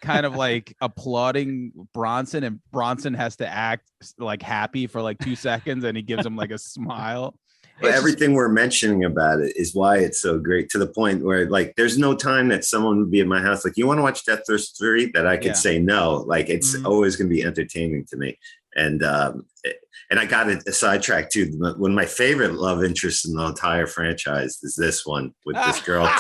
kind of like applauding Bronson, and Bronson has to act like happy for like 2 seconds, and he gives him like a smile. But everything we're mentioning about it is why it's so great, to the point where like there's no time that someone would be at my house like, you want to watch Death Thirst 3, that I could say no. Like it's always going to be entertaining to me. And I got a sidetrack too. One of my favorite love interests in the entire franchise is this one with this girl,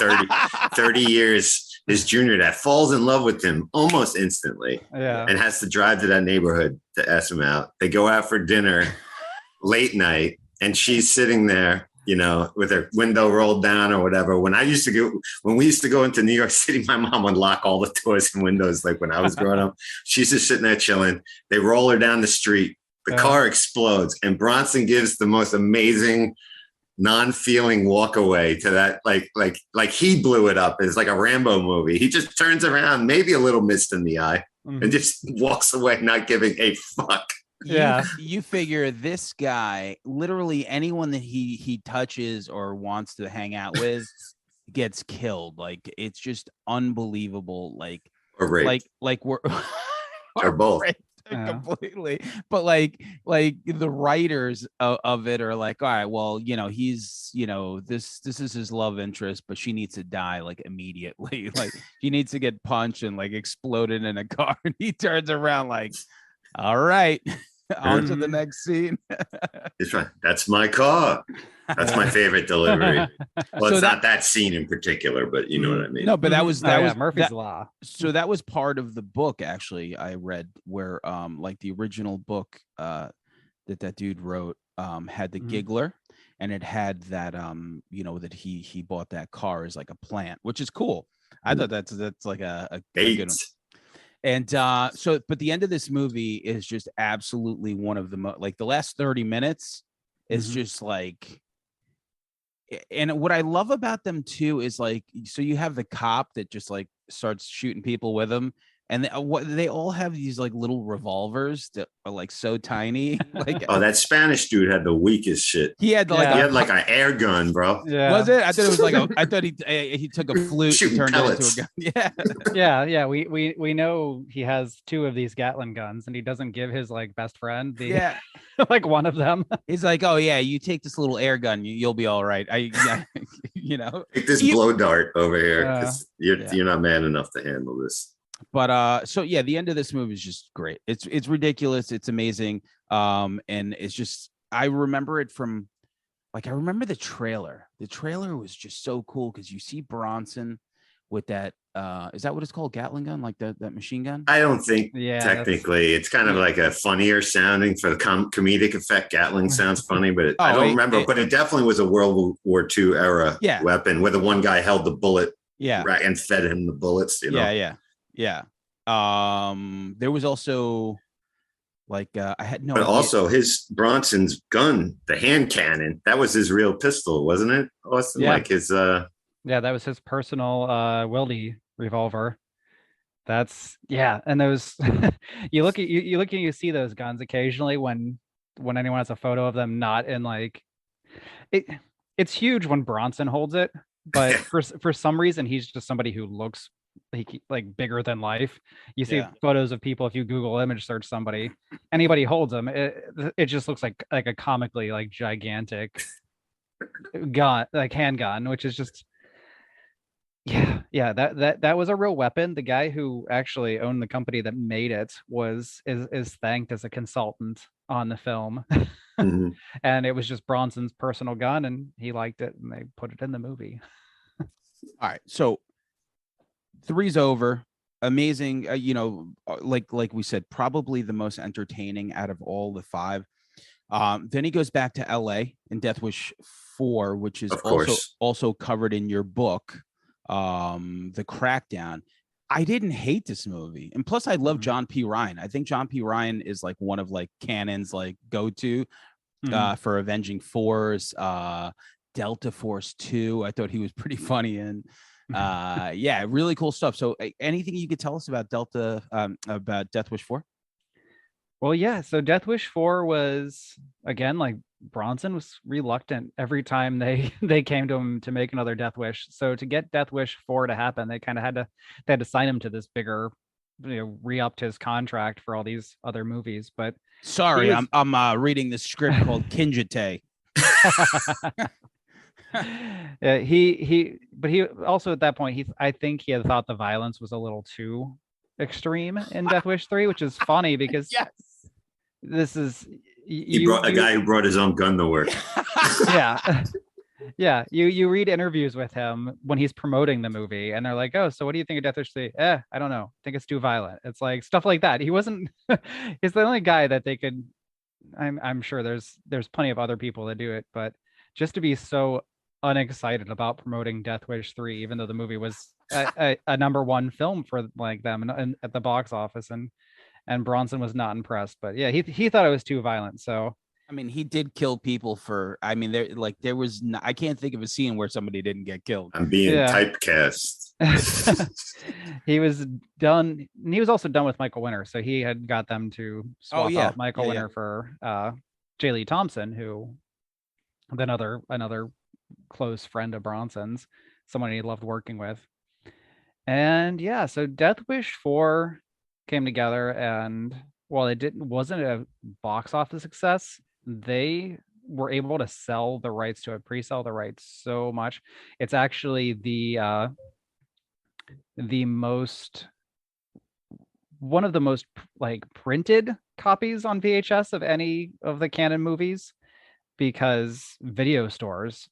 30 years his junior, that falls in love with him almost instantly, and has to drive to that neighborhood to ask him out. They go out for dinner late night, and she's sitting there you know, with her window rolled down or whatever. When we used to go into New York City, my mom would lock all the doors and windows. Like when I was growing up, she's just sitting there chilling. They roll her down the street. The car explodes, and Bronson gives the most amazing non-feeling walk away to that, like he blew it up. It's like a Rambo movie. He just turns around, maybe a little mist in the eye, and just walks away, not giving a fuck. You figure this guy, literally anyone that he touches or wants to hang out with gets killed. Like it's just unbelievable. Like or raped. like we're or both. Completely, but like the writers of it are like, all right, well, you know, he's, you know, this is his love interest, but she needs to die like immediately. Like she needs to get punched and like exploded in a car, and he turns around like, all right, on to the next scene. It's right. That's my car. That's my favorite delivery. Well, it's not that scene in particular, but you know what I mean. No, but that was Murphy's Law. So that was part of the book, actually, I read, where like the original book that dude wrote had the giggler, and it had that you know, that he bought that car as like a plant, which is cool. I thought that's like a good one. And so, but the end of this movie is just absolutely one of the like the last 30 minutes is just like, and what I love about them too is like, so you have the cop that just like starts shooting people with them, and they all have these like little revolvers that are like so tiny. Like, oh, that Spanish dude had the weakest shit. He had like an air gun, bro. Yeah. Was it? I thought it was like I thought he took a flute and turned pellets. It into a gun. Yeah. We know he has 2 of these Gatling guns, and he doesn't give his like best friend like one of them. He's like, oh yeah, you take this little air gun, you'll be all right. You know, take this blow dart over here. You're not man enough to handle this. But so yeah, the end of this movie is just great. It's ridiculous. It's amazing. And it's just, I remember it from, like, I remember the trailer. The trailer was just so cool because you see Bronson with that. Is that what it's called? Gatling gun, like that machine gun? I don't think technically it's kind of like a funnier sounding for the comedic effect. Gatling sounds funny, but I don't remember. But it definitely was a World War II era weapon where the one guy held the bullet and fed him the bullets. You know? Yeah. There was also like I had no. But idea. Also his Bronson's gun, the hand cannon, that was his real pistol, wasn't it? Austin, like his. Yeah, that was his personal Wildy revolver. That's and those you see those guns occasionally when anyone has a photo of them not in like it. It's huge when Bronson holds it, but for some reason he's just somebody who looks like bigger than life. You see photos of people, if you Google image search somebody, anybody holds them, it just looks like a comically like gigantic gun, like handgun, which is just that was a real weapon. The guy who actually owned the company that made it is thanked as a consultant on the film. And it was just Bronson's personal gun, and he liked it, and they put it in the movie. All right, so 3's over. Amazing. You know, like we said, probably the most entertaining out of all the 5. Then he goes back to LA in Death Wish 4, which is also covered in your book, The Crackdown. I didn't hate this movie, and plus I love John P. Ryan. I think John P. Ryan is like one of like Cannon's like go-to for Avenging Force, Delta Force 2. I thought he was pretty funny in. Really cool stuff. So anything you could tell us about about Death Wish 4? Well, so Death Wish 4 was, again, like Bronson was reluctant every time they came to him to make another Death Wish. So to get Death Wish 4 to happen, they kind of had to sign him to this bigger, re-upped his contract for all these other movies. But sorry, I'm reading this script called Kinjite. But he also at that point I think he had thought the violence was a little too extreme in Death Wish 3, which is funny because this is he brought a guy who brought his own gun to work. You read interviews with him when he's promoting the movie, and they're like, oh, so what do you think of Death Wish 3? I don't know, I think it's too violent. It's like stuff like that. He wasn't he's the only guy that they could. I'm sure there's plenty of other people that do it, but just to be so unexcited about promoting Death Wish 3, even though the movie was a number one film for like them and at the box office, and Bronson was not impressed. But yeah, he thought it was too violent. So I mean, he did kill people for. I mean, there was. I can't think of a scene where somebody didn't get killed. I'm being Yeah. typecast. he was done. He was also done with Michael Winner, so he had got them to swap out Michael Winner for J. Lee Thompson, who another close friend of Bronson's, someone he loved working with. And yeah, so Death Wish 4 came together, and while it wasn't a box office success, they were able to sell the rights to it, pre-sell the rights so much. It's actually one of the most like printed copies on VHS of any of the canon movies, because video stores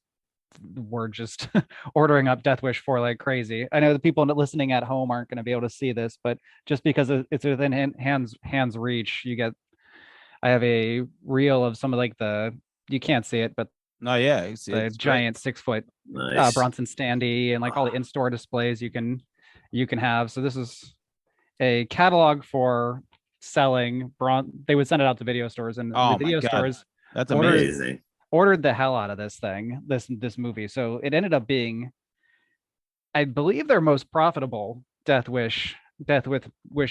were just ordering up Death Wish 4 like crazy. I know the people listening at home aren't going to be able to see this, but just because it's within hands reach, I have a reel of some of like you can't see it, but it's the giant great. 6 foot Nice. Bronson standee and like all the in-store displays you can have. So this is a catalog for selling they would send it out to video stores, and the video stores that's amazing. Ordered the hell out of this thing, this movie. So it ended up being, I believe, their most profitable Death Wish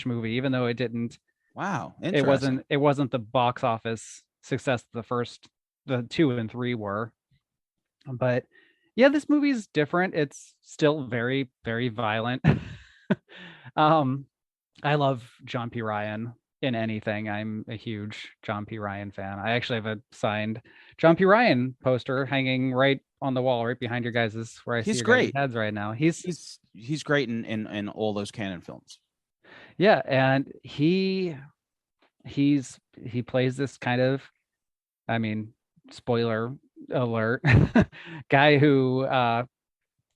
movie, even though it didn't. Wow, it wasn't the box office success the 2 and 3 were. But yeah, this movie's different. It's still very, very violent. I love John P. Ryan in anything. I'm a huge John P. Ryan fan. I actually have a signed John P. Ryan poster hanging right on the wall, right behind your guys's, where I see your guys' heads right now. He's great in all those canon films. Yeah, and he plays this kind of, I mean, spoiler alert, guy who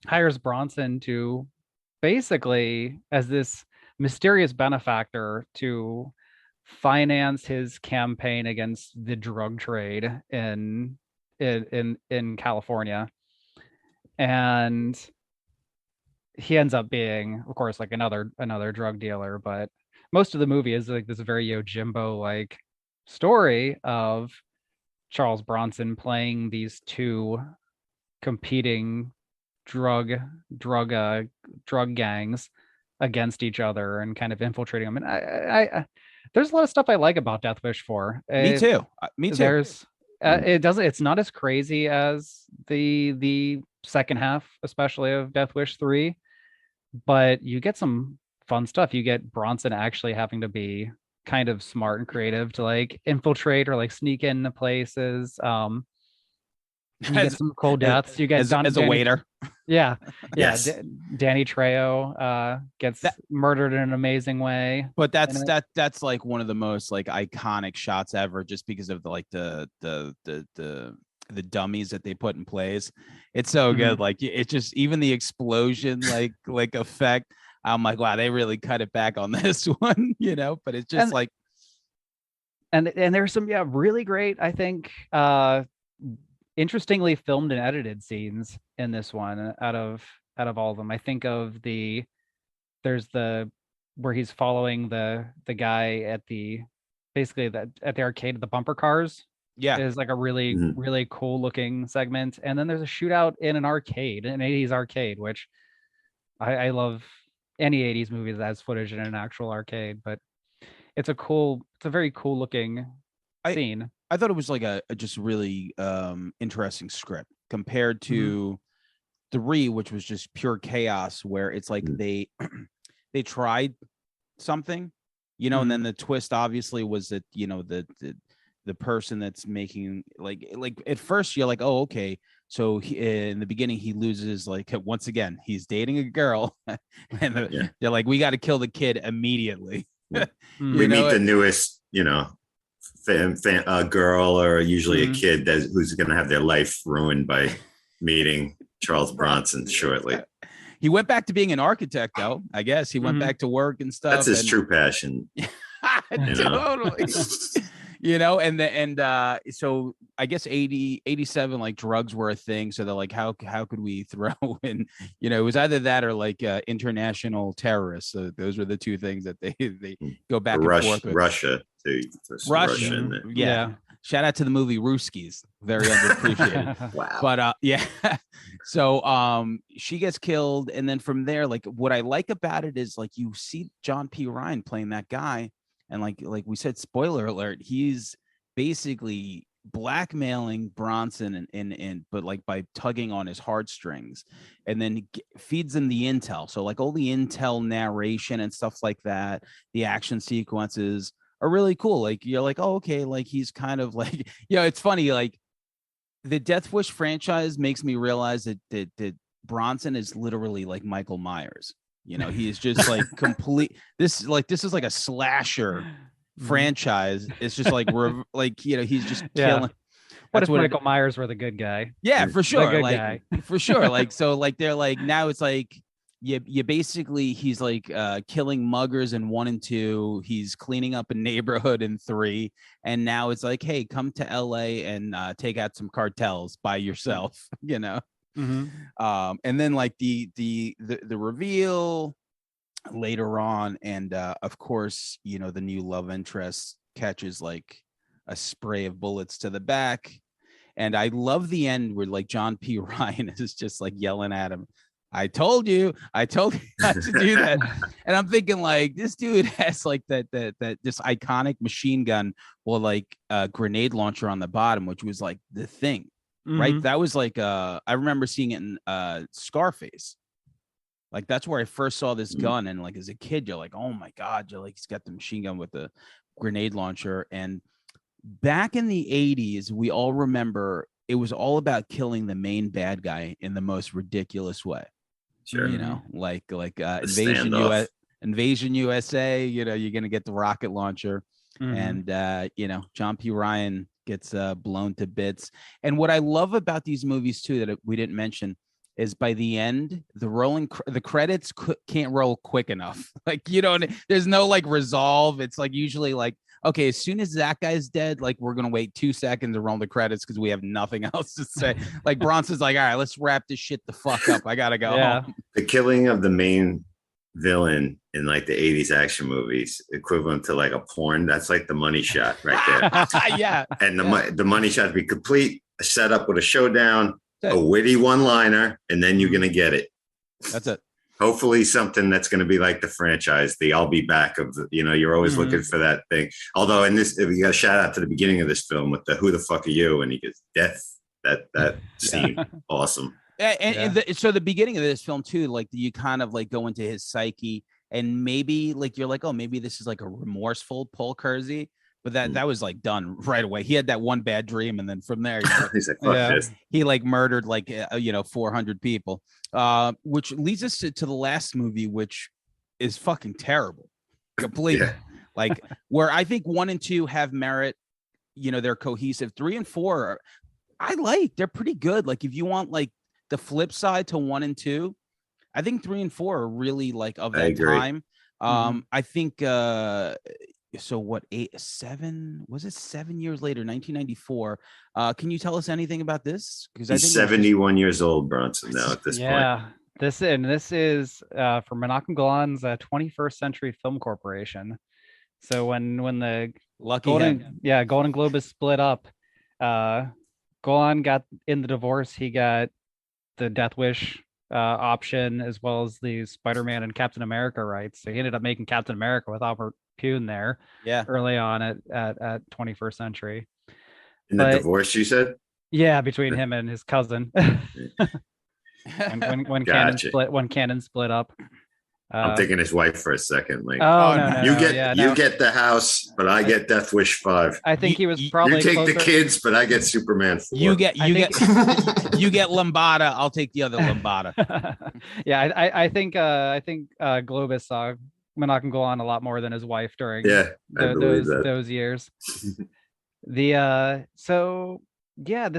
hires Bronson to basically as this mysterious benefactor to finance his campaign against the drug trade in California. And he ends up being, of course, like another drug dealer, but most of the movie is like this very Yojimbo like story of Charles Bronson playing these two competing drug gangs against each other and kind of infiltrating them. And I there's a lot of stuff I like about Death Wish 4. Me too. There's it's not as crazy as the second half, especially of Death Wish 3, but you get some fun stuff. You get Bronson actually having to be kind of smart and creative to like infiltrate or like sneak into places. You get some cool deaths. You get as a waiter. Yeah. Yes. Danny Trejo gets murdered in an amazing way. But that's like one of the most like iconic shots ever, just because of the dummies that they put in place. It's so good. Like it just, even the explosion like effect. I'm like, wow, they really cut it back on this one, but it's just and there's some really great, I think, interestingly filmed and edited scenes in this one out of all of them. I think of there's where he's following the guy at the arcade, the bumper cars. Yeah, is like a really really cool looking segment. And then there's a shootout in an 80s arcade, which I love any 80s movies that has footage in an actual arcade. But it's a very cool looking scene. I thought it was like a just really interesting script compared to 3, which was just pure chaos, where it's like they tried something, and then the twist obviously was that the person that's making like at first you're like, oh, okay, so in the beginning he loses, like, once again he's dating a girl and they're like, we got to kill the kid immediately. We meet the newest girl, or usually a kid who's going to have their life ruined by meeting Charles Bronson shortly. He went back to being an architect, though. I guess he went back to work and stuff. That's his true passion. Totally. So I guess 87, like drugs were a thing. So they're like, how could we throw in, it was either that or like international terrorists. So those were the two things that they go back and forth with. Russia too. Russia in there. Yeah. Shout out to the movie Ruskies. Very underappreciated. Wow. But yeah. So she gets killed. And then from there, like what I like about it is like you see John P. Ryan playing that guy. And like we said, spoiler alert, he's basically blackmailing Bronson and but like by tugging on his heartstrings, and then feeds him the intel. So like all the intel narration and stuff like that, the action sequences are really cool. Like you're like, oh, okay, like he's kind of like, it's funny, like the Death Wish franchise makes me realize that Bronson is literally like Michael Myers. He is just like complete. This is like a slasher franchise. It's just like he's just killing. What if Michael Myers were the good guy? Yeah, for sure. Good like guy. For sure. Like so, like they're like now it's like you basically he's like killing muggers in 1 and 2. He's cleaning up a neighborhood in 3, and now it's like, hey, come to LA and take out some cartels by yourself. Mm-hmm. And then like the reveal later on, and of course the new love interest catches like a spray of bullets to the back, and I love the end where like John P. Ryan is just like yelling at him, I told you not to do that. And I'm thinking like this dude has like that this iconic machine gun or like a grenade launcher on the bottom, which was like the thing. Right. Mm-hmm. That was like I remember seeing it in Scarface. Like that's where I first saw this gun. And like as a kid, you're like, oh my God, you're like, he's got the machine gun with the grenade launcher. And back in the 80s, we all remember it was all about killing the main bad guy in the most ridiculous way. Sure. Like Invasion USA, you're gonna get the rocket launcher. Mm-hmm. And John P. Ryan gets blown to bits. And what I love about these movies too that we didn't mention is by the end, the credits can't roll quick enough. Like there's no like resolve. It's like usually like, okay, as soon as that guy's dead, like we're gonna wait 2 seconds to roll the credits because we have nothing else to say. Like Bronson's like, all right, let's wrap this shit the fuck up. I gotta go home. The killing of the main villain in like the 80s action movies, equivalent to like a porn. That's like the money shot right there. Yeah. And the money shot to be complete, a setup with a showdown, a witty one-liner, and then you're going to get it. That's it. Hopefully something that's going to be like the franchise, the I'll be back of the, you're always looking for that thing. Although in this, we got a shout out to the beginning of this film with the who the fuck are you? And he gets death. That scene. Awesome. So the beginning of this film too, like you kind of like go into his psyche, and maybe like you're like, oh, maybe this is like a remorseful Paul Kersey, but that was like done right away. He had that one bad dream, and then from there, he's like, fuck this. He like murdered like 400 people, which leads us to the last movie, which is fucking terrible, completely. Like where I think 1 and 2 have merit, they're cohesive. 3 and 4 they're pretty good. Like if you want like the flip side to 1 and 2, I think 3 and 4 are really like of that time. I think so what 7 years later, 1994. Can you tell us anything about this? Because I think he's 71 years old, Bronson, now at this point. Yeah. This is for Menachem Golan's 21st Century Film Corporation. So when the Golden Globe is split up, Golan got in the divorce. He got the Death Wish option as well as the Spider-Man and Captain America rights. So he ended up making Captain America with Albert Pune there. Yeah. Early on at 21st Century. In the divorce, you said? Yeah, between him and his cousin. when Canon split up. I'm thinking his wife for a second. Like, no, you get the house, but I get Death Wish 5. I think he was probably. You take the kids, but I get Superman 4. You get Lambada. I'll take the other Lambada. Yeah, I think Globus saw Menachem Golan a lot more than his wife during those years. This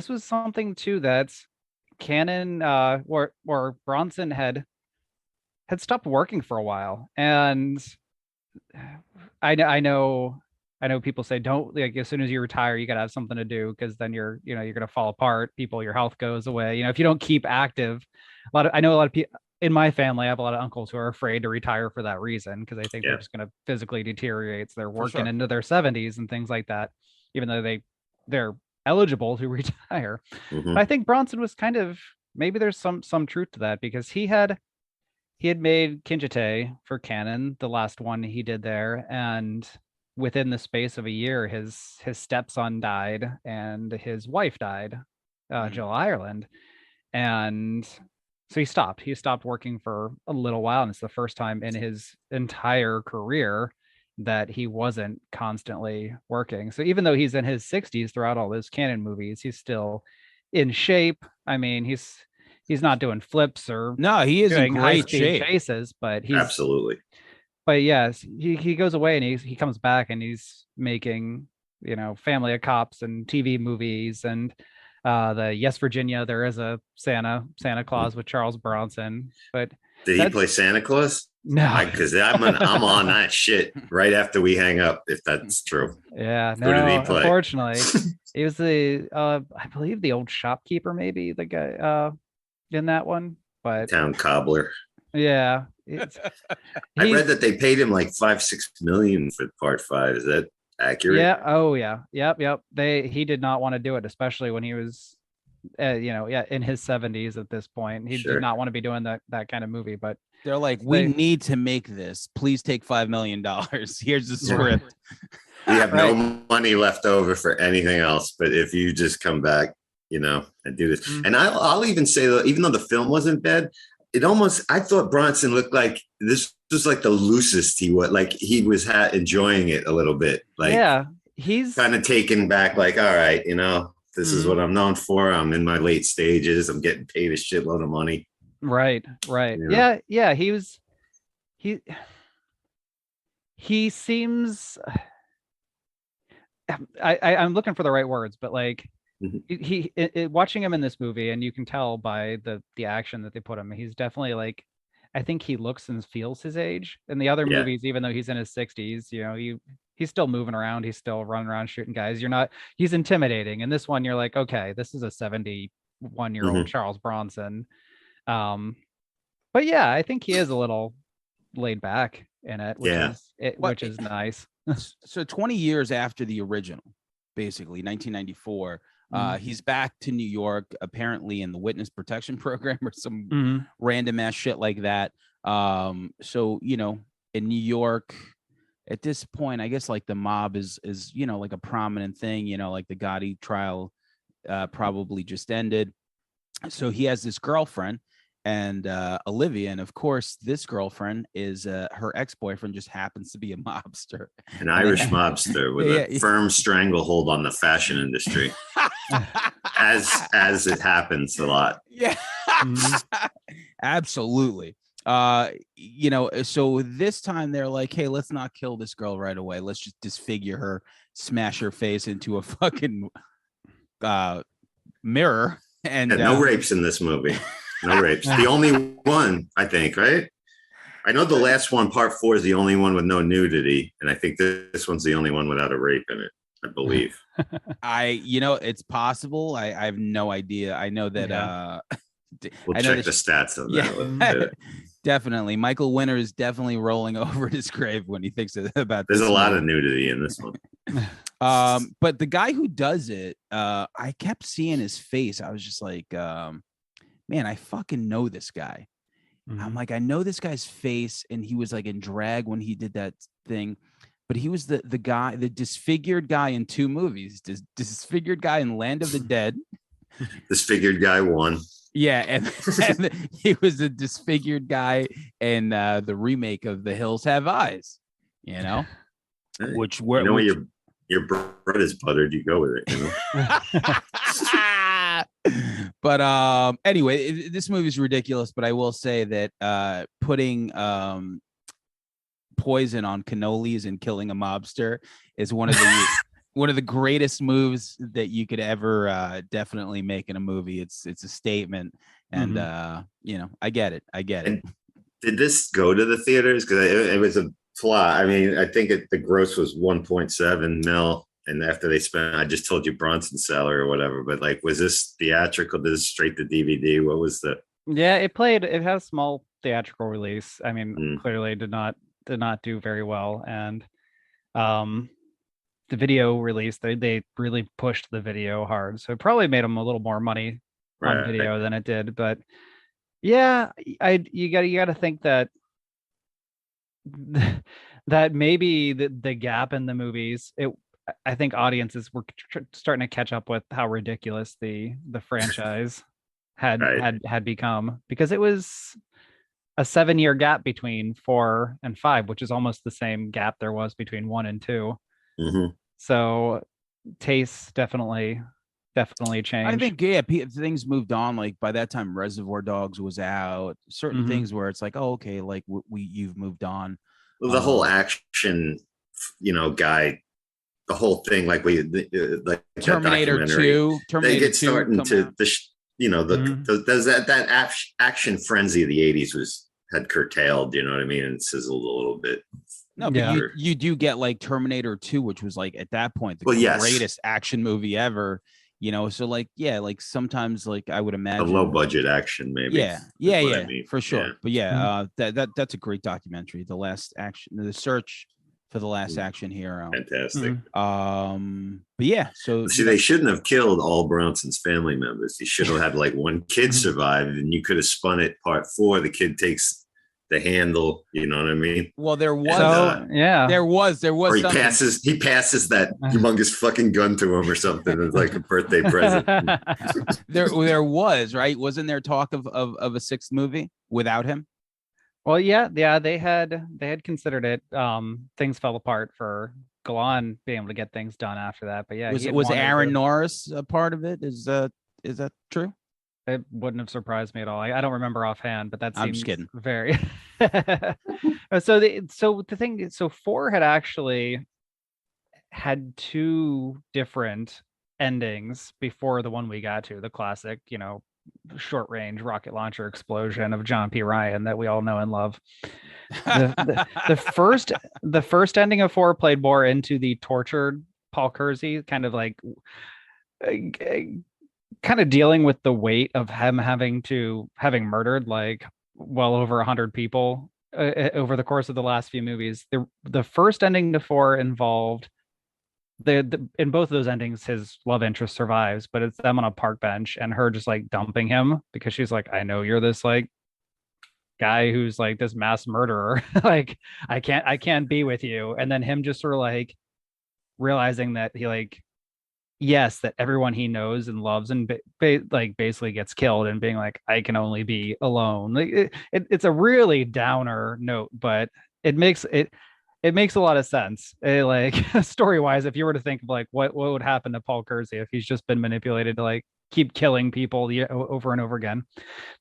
was something too that Cannon or Bronson had stopped working for a while, and I know I know people say don't, like, as soon as you retire, you got to have something to do, because then you're going to fall apart. Your health goes away. If you don't keep active, I know a lot of people in my family, I have a lot of uncles who are afraid to retire for that reason, because they think they're just going to physically deteriorate. So they're working into their 70s and things like that, even though they're eligible to retire. Mhm. But I think Bronson was kind of, maybe there's some truth to that, because he had made Kinjite for Canon, the last one he did there, and within the space of a year, his stepson died and his wife died, Jill Ireland, and so he stopped working for a little while, and it's the first time in his entire career that he wasn't constantly working. So even though he's in his 60s throughout all those Canon movies, he's still in shape. I mean, he's not doing flips or he is in doing great high-speed shape. chases, but he's Absolutely. But yes, he goes away and he comes back and he's making, Family of Cops and TV movies, and the Yes Virginia, there is a Santa Claus with Charles Bronson. But did he play Santa Claus? No, because I'm on that shit right after we hang up, if that's true. Yeah, Who did he play? Unfortunately, he was the I believe the old shopkeeper, maybe the guy in that one. But town cobbler. Yeah, I read that they paid him like $5-6 million for part 5. Is that accurate? Yeah. Oh yeah. Yep. He did not want to do it, especially when he was, in his 70s at this point. He did not want to be doing that kind of movie. But they're like, we need to make this. Please take $5 million. Here's the script. We have no money left over for anything else, but if you just come back, and do this. Mm-hmm. And I'll even say that even though the film wasn't bad, I thought Bronson looked like this was like the loosest he was, like he was enjoying it a little bit. Like, yeah, he's kind of taken back, like, all right, this is what I'm known for. I'm in my late stages. I'm getting paid a shitload of money. Right. Yeah. He seems, I'm looking for the right words, but like, he watching him in this movie, and you can tell by the action that they put him, he's definitely like, I think he looks and feels his age. In the other movies, even though he's in his 60s, he's still moving around, he's still running around shooting guys. He's intimidating. In this one, you're like, okay, this is a 71-year-old Charles Bronson. But yeah, I think he is a little laid back in it, which is nice. So 20 years after the original, basically 1994, he's back to New York, apparently in the witness protection program or some random ass shit like that. So, in New York at this point, I guess like the mob is like a prominent thing, like the Gotti trial probably just ended. So he has this girlfriend, and Olivia, and of course this girlfriend is her ex-boyfriend just happens to be a mobster, an Irish mobster with a firm stranglehold on the fashion industry. as it happens a lot. Absolutely. So this time they're like, hey, let's not kill this girl right away, let's just disfigure her, smash her face into a fucking mirror, and no rapes in this movie. No rapes. The only one, I think, right? I know the last one, part 4, is the only one with no nudity, and I think this one's the only one without a rape in it, I believe. It's possible. I have no idea. I know that we'll check the stats on that. Definitely. Michael Winter is definitely rolling over his grave when he thinks about this. There's a lot of nudity in this one. But the guy who does it, I kept seeing his face. I was just like, man, I fucking know this guy. I'm like, I know this guy's face, and he was like in drag when he did that thing, but he was the guy, the disfigured guy in 2 movies. Disfigured guy in Land of the Dead. Disfigured guy 1. Yeah, and he was a disfigured guy in the remake of The Hills Have Eyes. Which your bread is buttered, you go with it. But anyway, this movie is ridiculous, but I will say that putting poison on cannolis and killing a mobster is one of the greatest moves that you could ever definitely make in a movie. It's a statement, and I get it. And did this go to the theaters? Because it was a plot. I mean, I think the gross was 1.7 mil. And after they spent, I just told you Bronson seller or whatever, but like, was this theatrical? This straight to DVD? What was the? Yeah, it has small theatrical release. I mean, Mm. clearly did not do very well. And the video release, they really pushed the video hard. So it probably made them a little more money on Right. video than it did. But yeah, you gotta think that that maybe the gap in the movies, I think audiences were starting to catch up with how ridiculous the franchise Right. had become, because it was a 7-year gap between 4 and 5, which is almost the same gap there was between 1 and 2. Mm-hmm. So tastes definitely changed. I think things moved on. Like by that time, Reservoir Dogs was out. Certain things where it's like, oh, okay, like you've moved on. Well, the whole action, guy, the whole thing, like like Terminator 2. They get starting to that action frenzy of the 80s had curtailed. You know what I mean? And sizzled a little bit. No, but you do get like Terminator 2, which was like at that point the greatest action movie ever. So like, yeah, like sometimes like I would imagine a low budget action, maybe. Yeah, I mean. For sure. Yeah. But that's a great documentary. The search for the last action hero. Fantastic. But yeah, so see, they shouldn't have killed all Bronson's family members. He should have had like one kid survive, and you could have spun it part 4. The kid takes the handle, you know what I mean? Well, there was, there was. Or he passes that humongous fucking gun to him or something. It's like a birthday present. there was, right? Wasn't there talk of a 6th movie without him? Well, yeah, they had considered it. Things fell apart for Golan being able to get things done after that. But yeah, was Aaron Norris a part of it? Is that true? It wouldn't have surprised me at all. I don't remember offhand, but that seems I'm just kidding. Very. So 4 had actually had 2 different endings before the one we got to, the classic, short range rocket launcher explosion of John P. Ryan that we all know and love. The first ending of 4 played more into the tortured Paul Kersey, kind of like dealing with the weight of him having murdered like well over 100 people over the course of the last few movies. The first ending to 4 involved in both of those endings, his love interest survives, but it's them on a park bench and her just like dumping him because she's like, I know you're this like guy who's like this mass murderer. Like I can't be with you. And then him just sort of like realizing that he like, yes, that everyone he knows and loves and basically gets killed, and being like, I can only be alone. Like it's a really downer note, but it makes a lot of sense. Like story wise, if you were to think of like what would happen to Paul Kersey if he's just been manipulated to like keep killing people over and over again.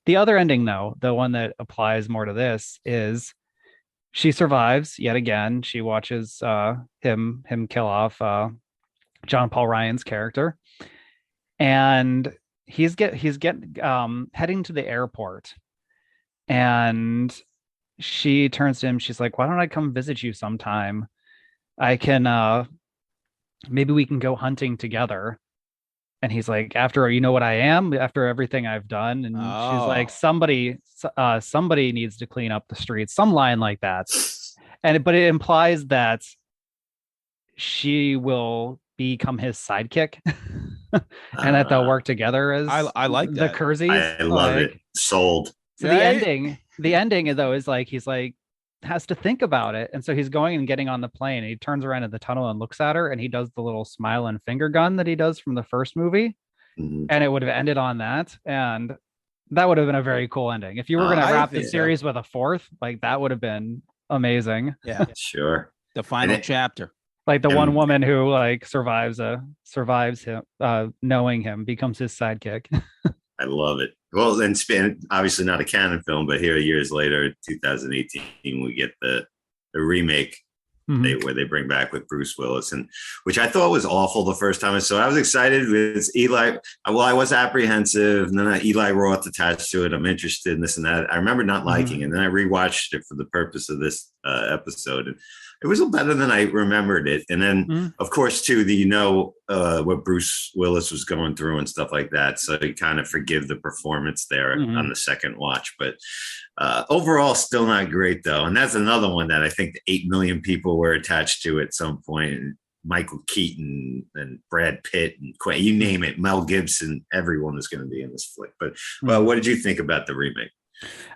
The other ending, though, the one that applies more to this, is she survives yet again. She watches him kill off John Paul Ryan's character, and he's heading to the airport, and she turns to him. She's like, why don't I come visit you sometime? I can maybe we can go hunting together. And he's like, after you know what I am, after everything I've done. And she's like, somebody needs to clean up the streets, some line like that. But it implies that she will become his sidekick and that they'll work together as I like the that. Kerseys. I love it. Sold. So the ending though is like, he's like, has to think about it. And so he's going and getting on the plane, and he turns around in the tunnel and looks at her, and he does the little smile and finger gun that he does from the first movie. Mm-hmm. And it would have ended on that. And that would have been a very cool ending. If you were going to wrap the series with a 4th, like that would have been amazing. Yeah, sure. The final chapter. Like the one woman who like survives him, knowing him, becomes his sidekick. I love it. Well, then obviously not a canon film, but here years later, 2018, we get the remake where they bring back with Bruce Willis, and which I thought was awful the first time. So I was excited with Eli. Well, I was apprehensive, and then Eli Roth attached to it. I'm interested in this and that. I remember not liking it, and then I rewatched it for the purpose of this episode. And it was better than I remembered it. And then, of course, too, what Bruce Willis was going through and stuff like that. So you kind of forgive the performance there on the second watch. But overall, still not great, though. And that's another one that I think 8 million people were attached to at some point. And Michael Keaton and Brad Pitt and you name it, Mel Gibson, everyone is going to be in this flick. But what did you think about the remake?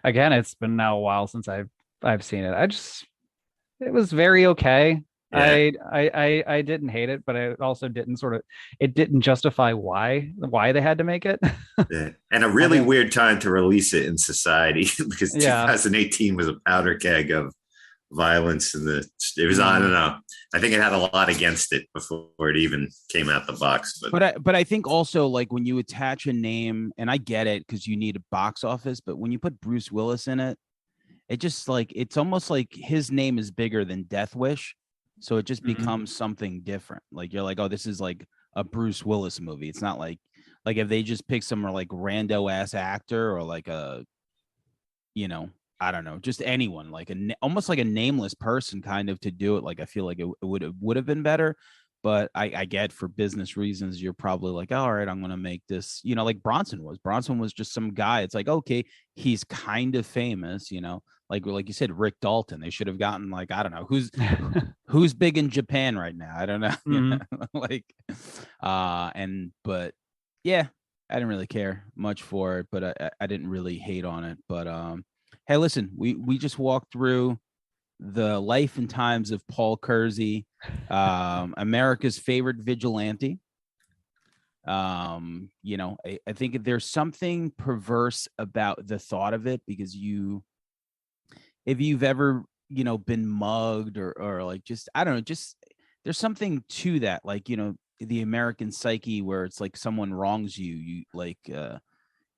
Again, it's been now a while since I've seen it. It was very okay. Yeah. I didn't hate it, but I also didn't it didn't justify why they had to make it. Yeah. And a really weird time to release it in society because 2018 was a powder keg of violence, and it was I don't know. I think it had a lot against it before it even came out the box. But I think also, like, when you attach a name, and I get it because you need a box office, but when you put Bruce Willis in it, it just like it's almost like his name is bigger than Death Wish, so it just becomes something different. Like you're like, oh, this is like a Bruce Willis movie. It's not like if they just pick some like rando ass actor or like a, I don't know, just anyone, like almost like a nameless person kind of to do it. Like, I feel like it would have been better, but I get for business reasons, you're probably like, oh, all right, I'm going to make this, like Bronson was just some guy. It's like, okay, he's kind of famous, like you said, Rick Dalton, they should have gotten like, I don't know, who's big in Japan right now. I don't know. But yeah, I didn't really care much for it, but I didn't really hate on it. But, hey, listen, we just walked through the life and times of Paul Kersey, America's favorite vigilante. I think there's something perverse about the thought of it, because if you've ever, been mugged or like, just, I don't know, just there's something to that, like, the American psyche where it's like someone wrongs you,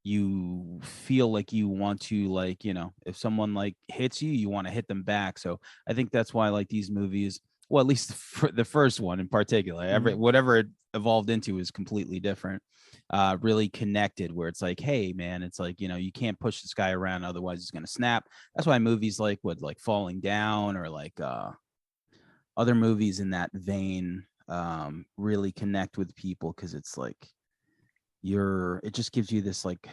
you feel like you want to, like, if someone like hits you, you want to hit them back. So I think that's why, like, these movies, well, at least the first one in particular, whatever it evolved into is completely different, really connected, where it's like, hey man, it's like, you can't push this guy around, otherwise he's going to snap. That's why movies like Falling Down or like other movies in that vein really connect with people, because it's like it just gives you this, like,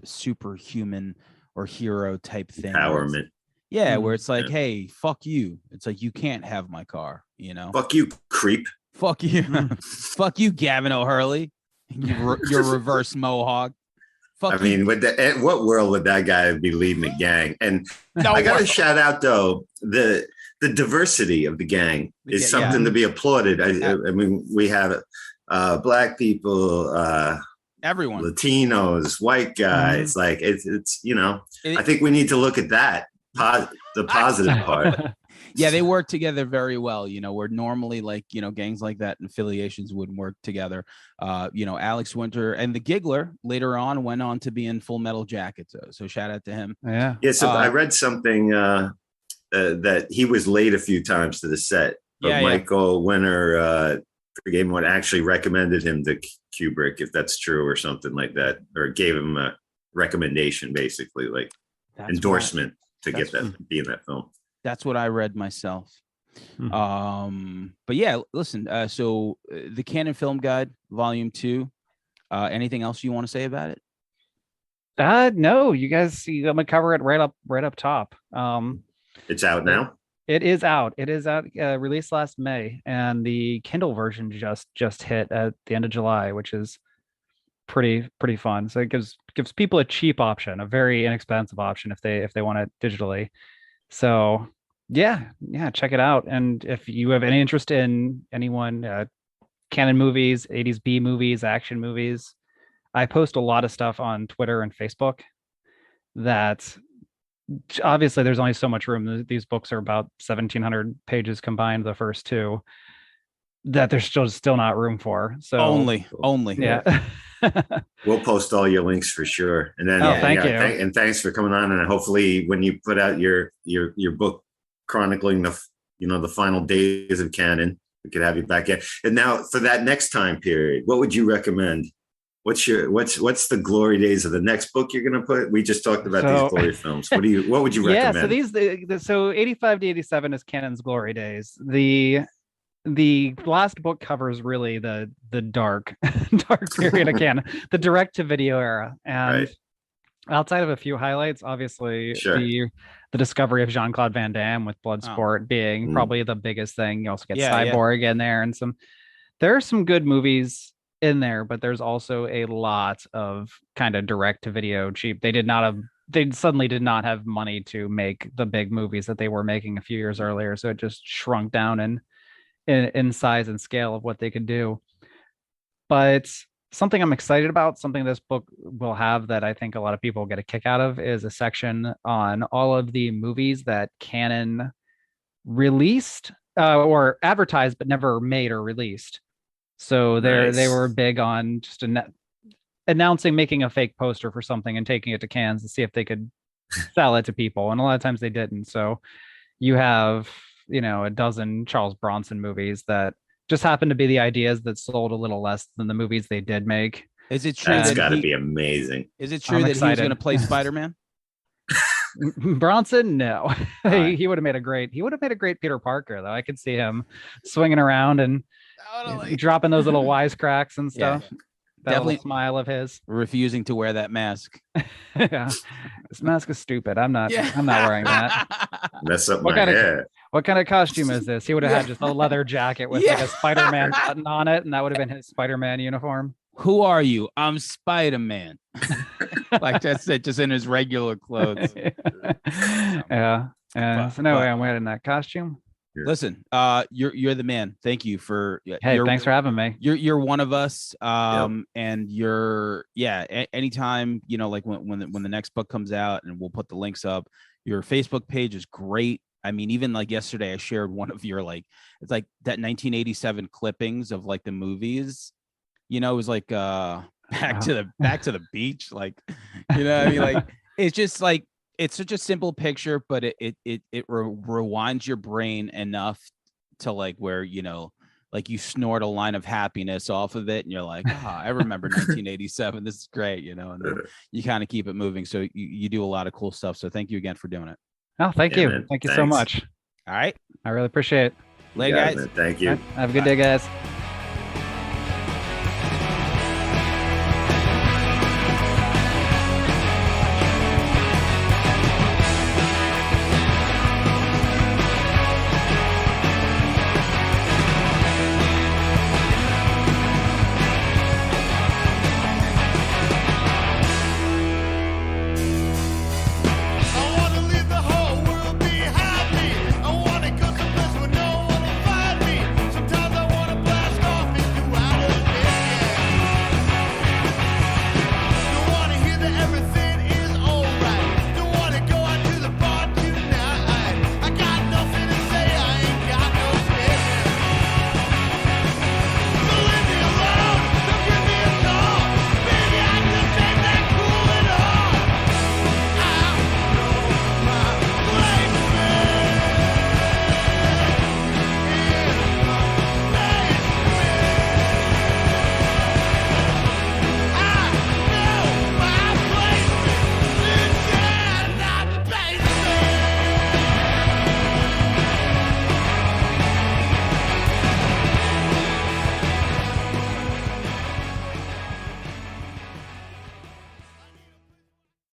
superhuman or hero type thing, empowerment. Where it's like, hey, fuck you, it's like, you can't have my car, fuck you, creep, fuck you. Fuck you, Gavin O'Hurley, your reverse mohawk. Fuck I mean, what world would that guy be leading a gang? And I gotta shout out though, the diversity of the gang is something to be applauded. I mean, we have Black people, everyone, Latinos, white guys, like it's I think we need to look at that, the positive part. Yeah, they work together very well, where normally, like, gangs like that and affiliations wouldn't work together. Alex Winter and the Giggler later on went on to be in Full Metal Jacket, so shout out to him. So I read something that he was late a few times to the set, but Michael Winter forgave him, what actually recommended him to Kubrick, if that's true or something like that, or gave him a recommendation, basically, like endorsement to get that, be in that film. That's what I read myself. But yeah, listen, so the Canon Film Guide, Volume 2, anything else you want to say about it? No, you guys, I'm gonna cover it right up top. It's out now. It is out. Released last May, and the Kindle version just hit at the end of July, which is pretty fun. So it gives people a cheap option, a very inexpensive option if they want it digitally. So yeah, check it out. And if you have any interest in anyone, Canon movies, 80s B movies, action movies, I post a lot of stuff on Twitter and Facebook that obviously there's only so much room. These books are about 1,700 pages combined, the first two, that there's still not room for. So only. Yeah. We'll post all your links for sure. And then thank you. And thanks for coming on. And hopefully when you put out your book chronicling the final days of Canon, we could have you back in. And now for that next time period, what would you recommend what's the glory days of the next book you're gonna put? We just talked about these glory films. What would you recommend? Yeah, so 85 to 87 is Canon's glory days. The last book covers really the dark period of canon, the direct to video era. And outside of a few highlights, obviously the discovery of Jean-Claude Van Damme with Bloodsport being probably the biggest thing. You also get Cyborg in there, and there are some good movies in there, but there's also a lot of kind of direct to video cheap. They suddenly did not have money to make the big movies that they were making a few years earlier. So it just shrunk down in size and scale of what they could do. But something I'm excited about, something this book will have that I think a lot of people get a kick out of, is a section on all of the movies that Canon released or advertised but never made or released. So they were big on just announcing, making a fake poster for something and taking it to Cannes to see if they could sell it to people. And a lot of times they didn't. So you have, a dozen Charles Bronson movies that just happen to be the ideas that sold a little less than the movies they did make. Is it true? That's got to be amazing. Is it true that he was going to play Spider-Man? Bronson, no. He would have made a great Peter Parker, though. I could see him swinging around and dropping those little wisecracks and stuff. Yeah. That definitely smile of his. Refusing to wear that mask. Yeah, this mask is stupid. I'm not wearing that. Mess up my head. What kind of costume is this? He would have had just a leather jacket with like a Spider-Man button on it, and that would have been his Spider-Man uniform. Who are you? I'm Spider-Man. Like that's it, just in his regular clothes. Yeah. So no way I'm wearing that costume. Listen, you're the man. Thank you for thanks for having me. You're one of us. And you're anytime, like when the next book comes out, and we'll put the links up. Your Facebook page is great. I mean, even like yesterday I shared one of your it's like that 1987 clippings of like the movies. It was like back to the beach, like I mean, like it's just like it's such a simple picture, but it rewinds your brain enough to like where like you snort a line of happiness off of it, and you're like, I remember 1987. This is great, and then you kind of keep it moving. So you do a lot of cool stuff. So thank you again for doing it. Oh, thank you. Man. Thank you so much. All right. I really appreciate it. Later, guys. Man. Thank you. Have a good day, guys.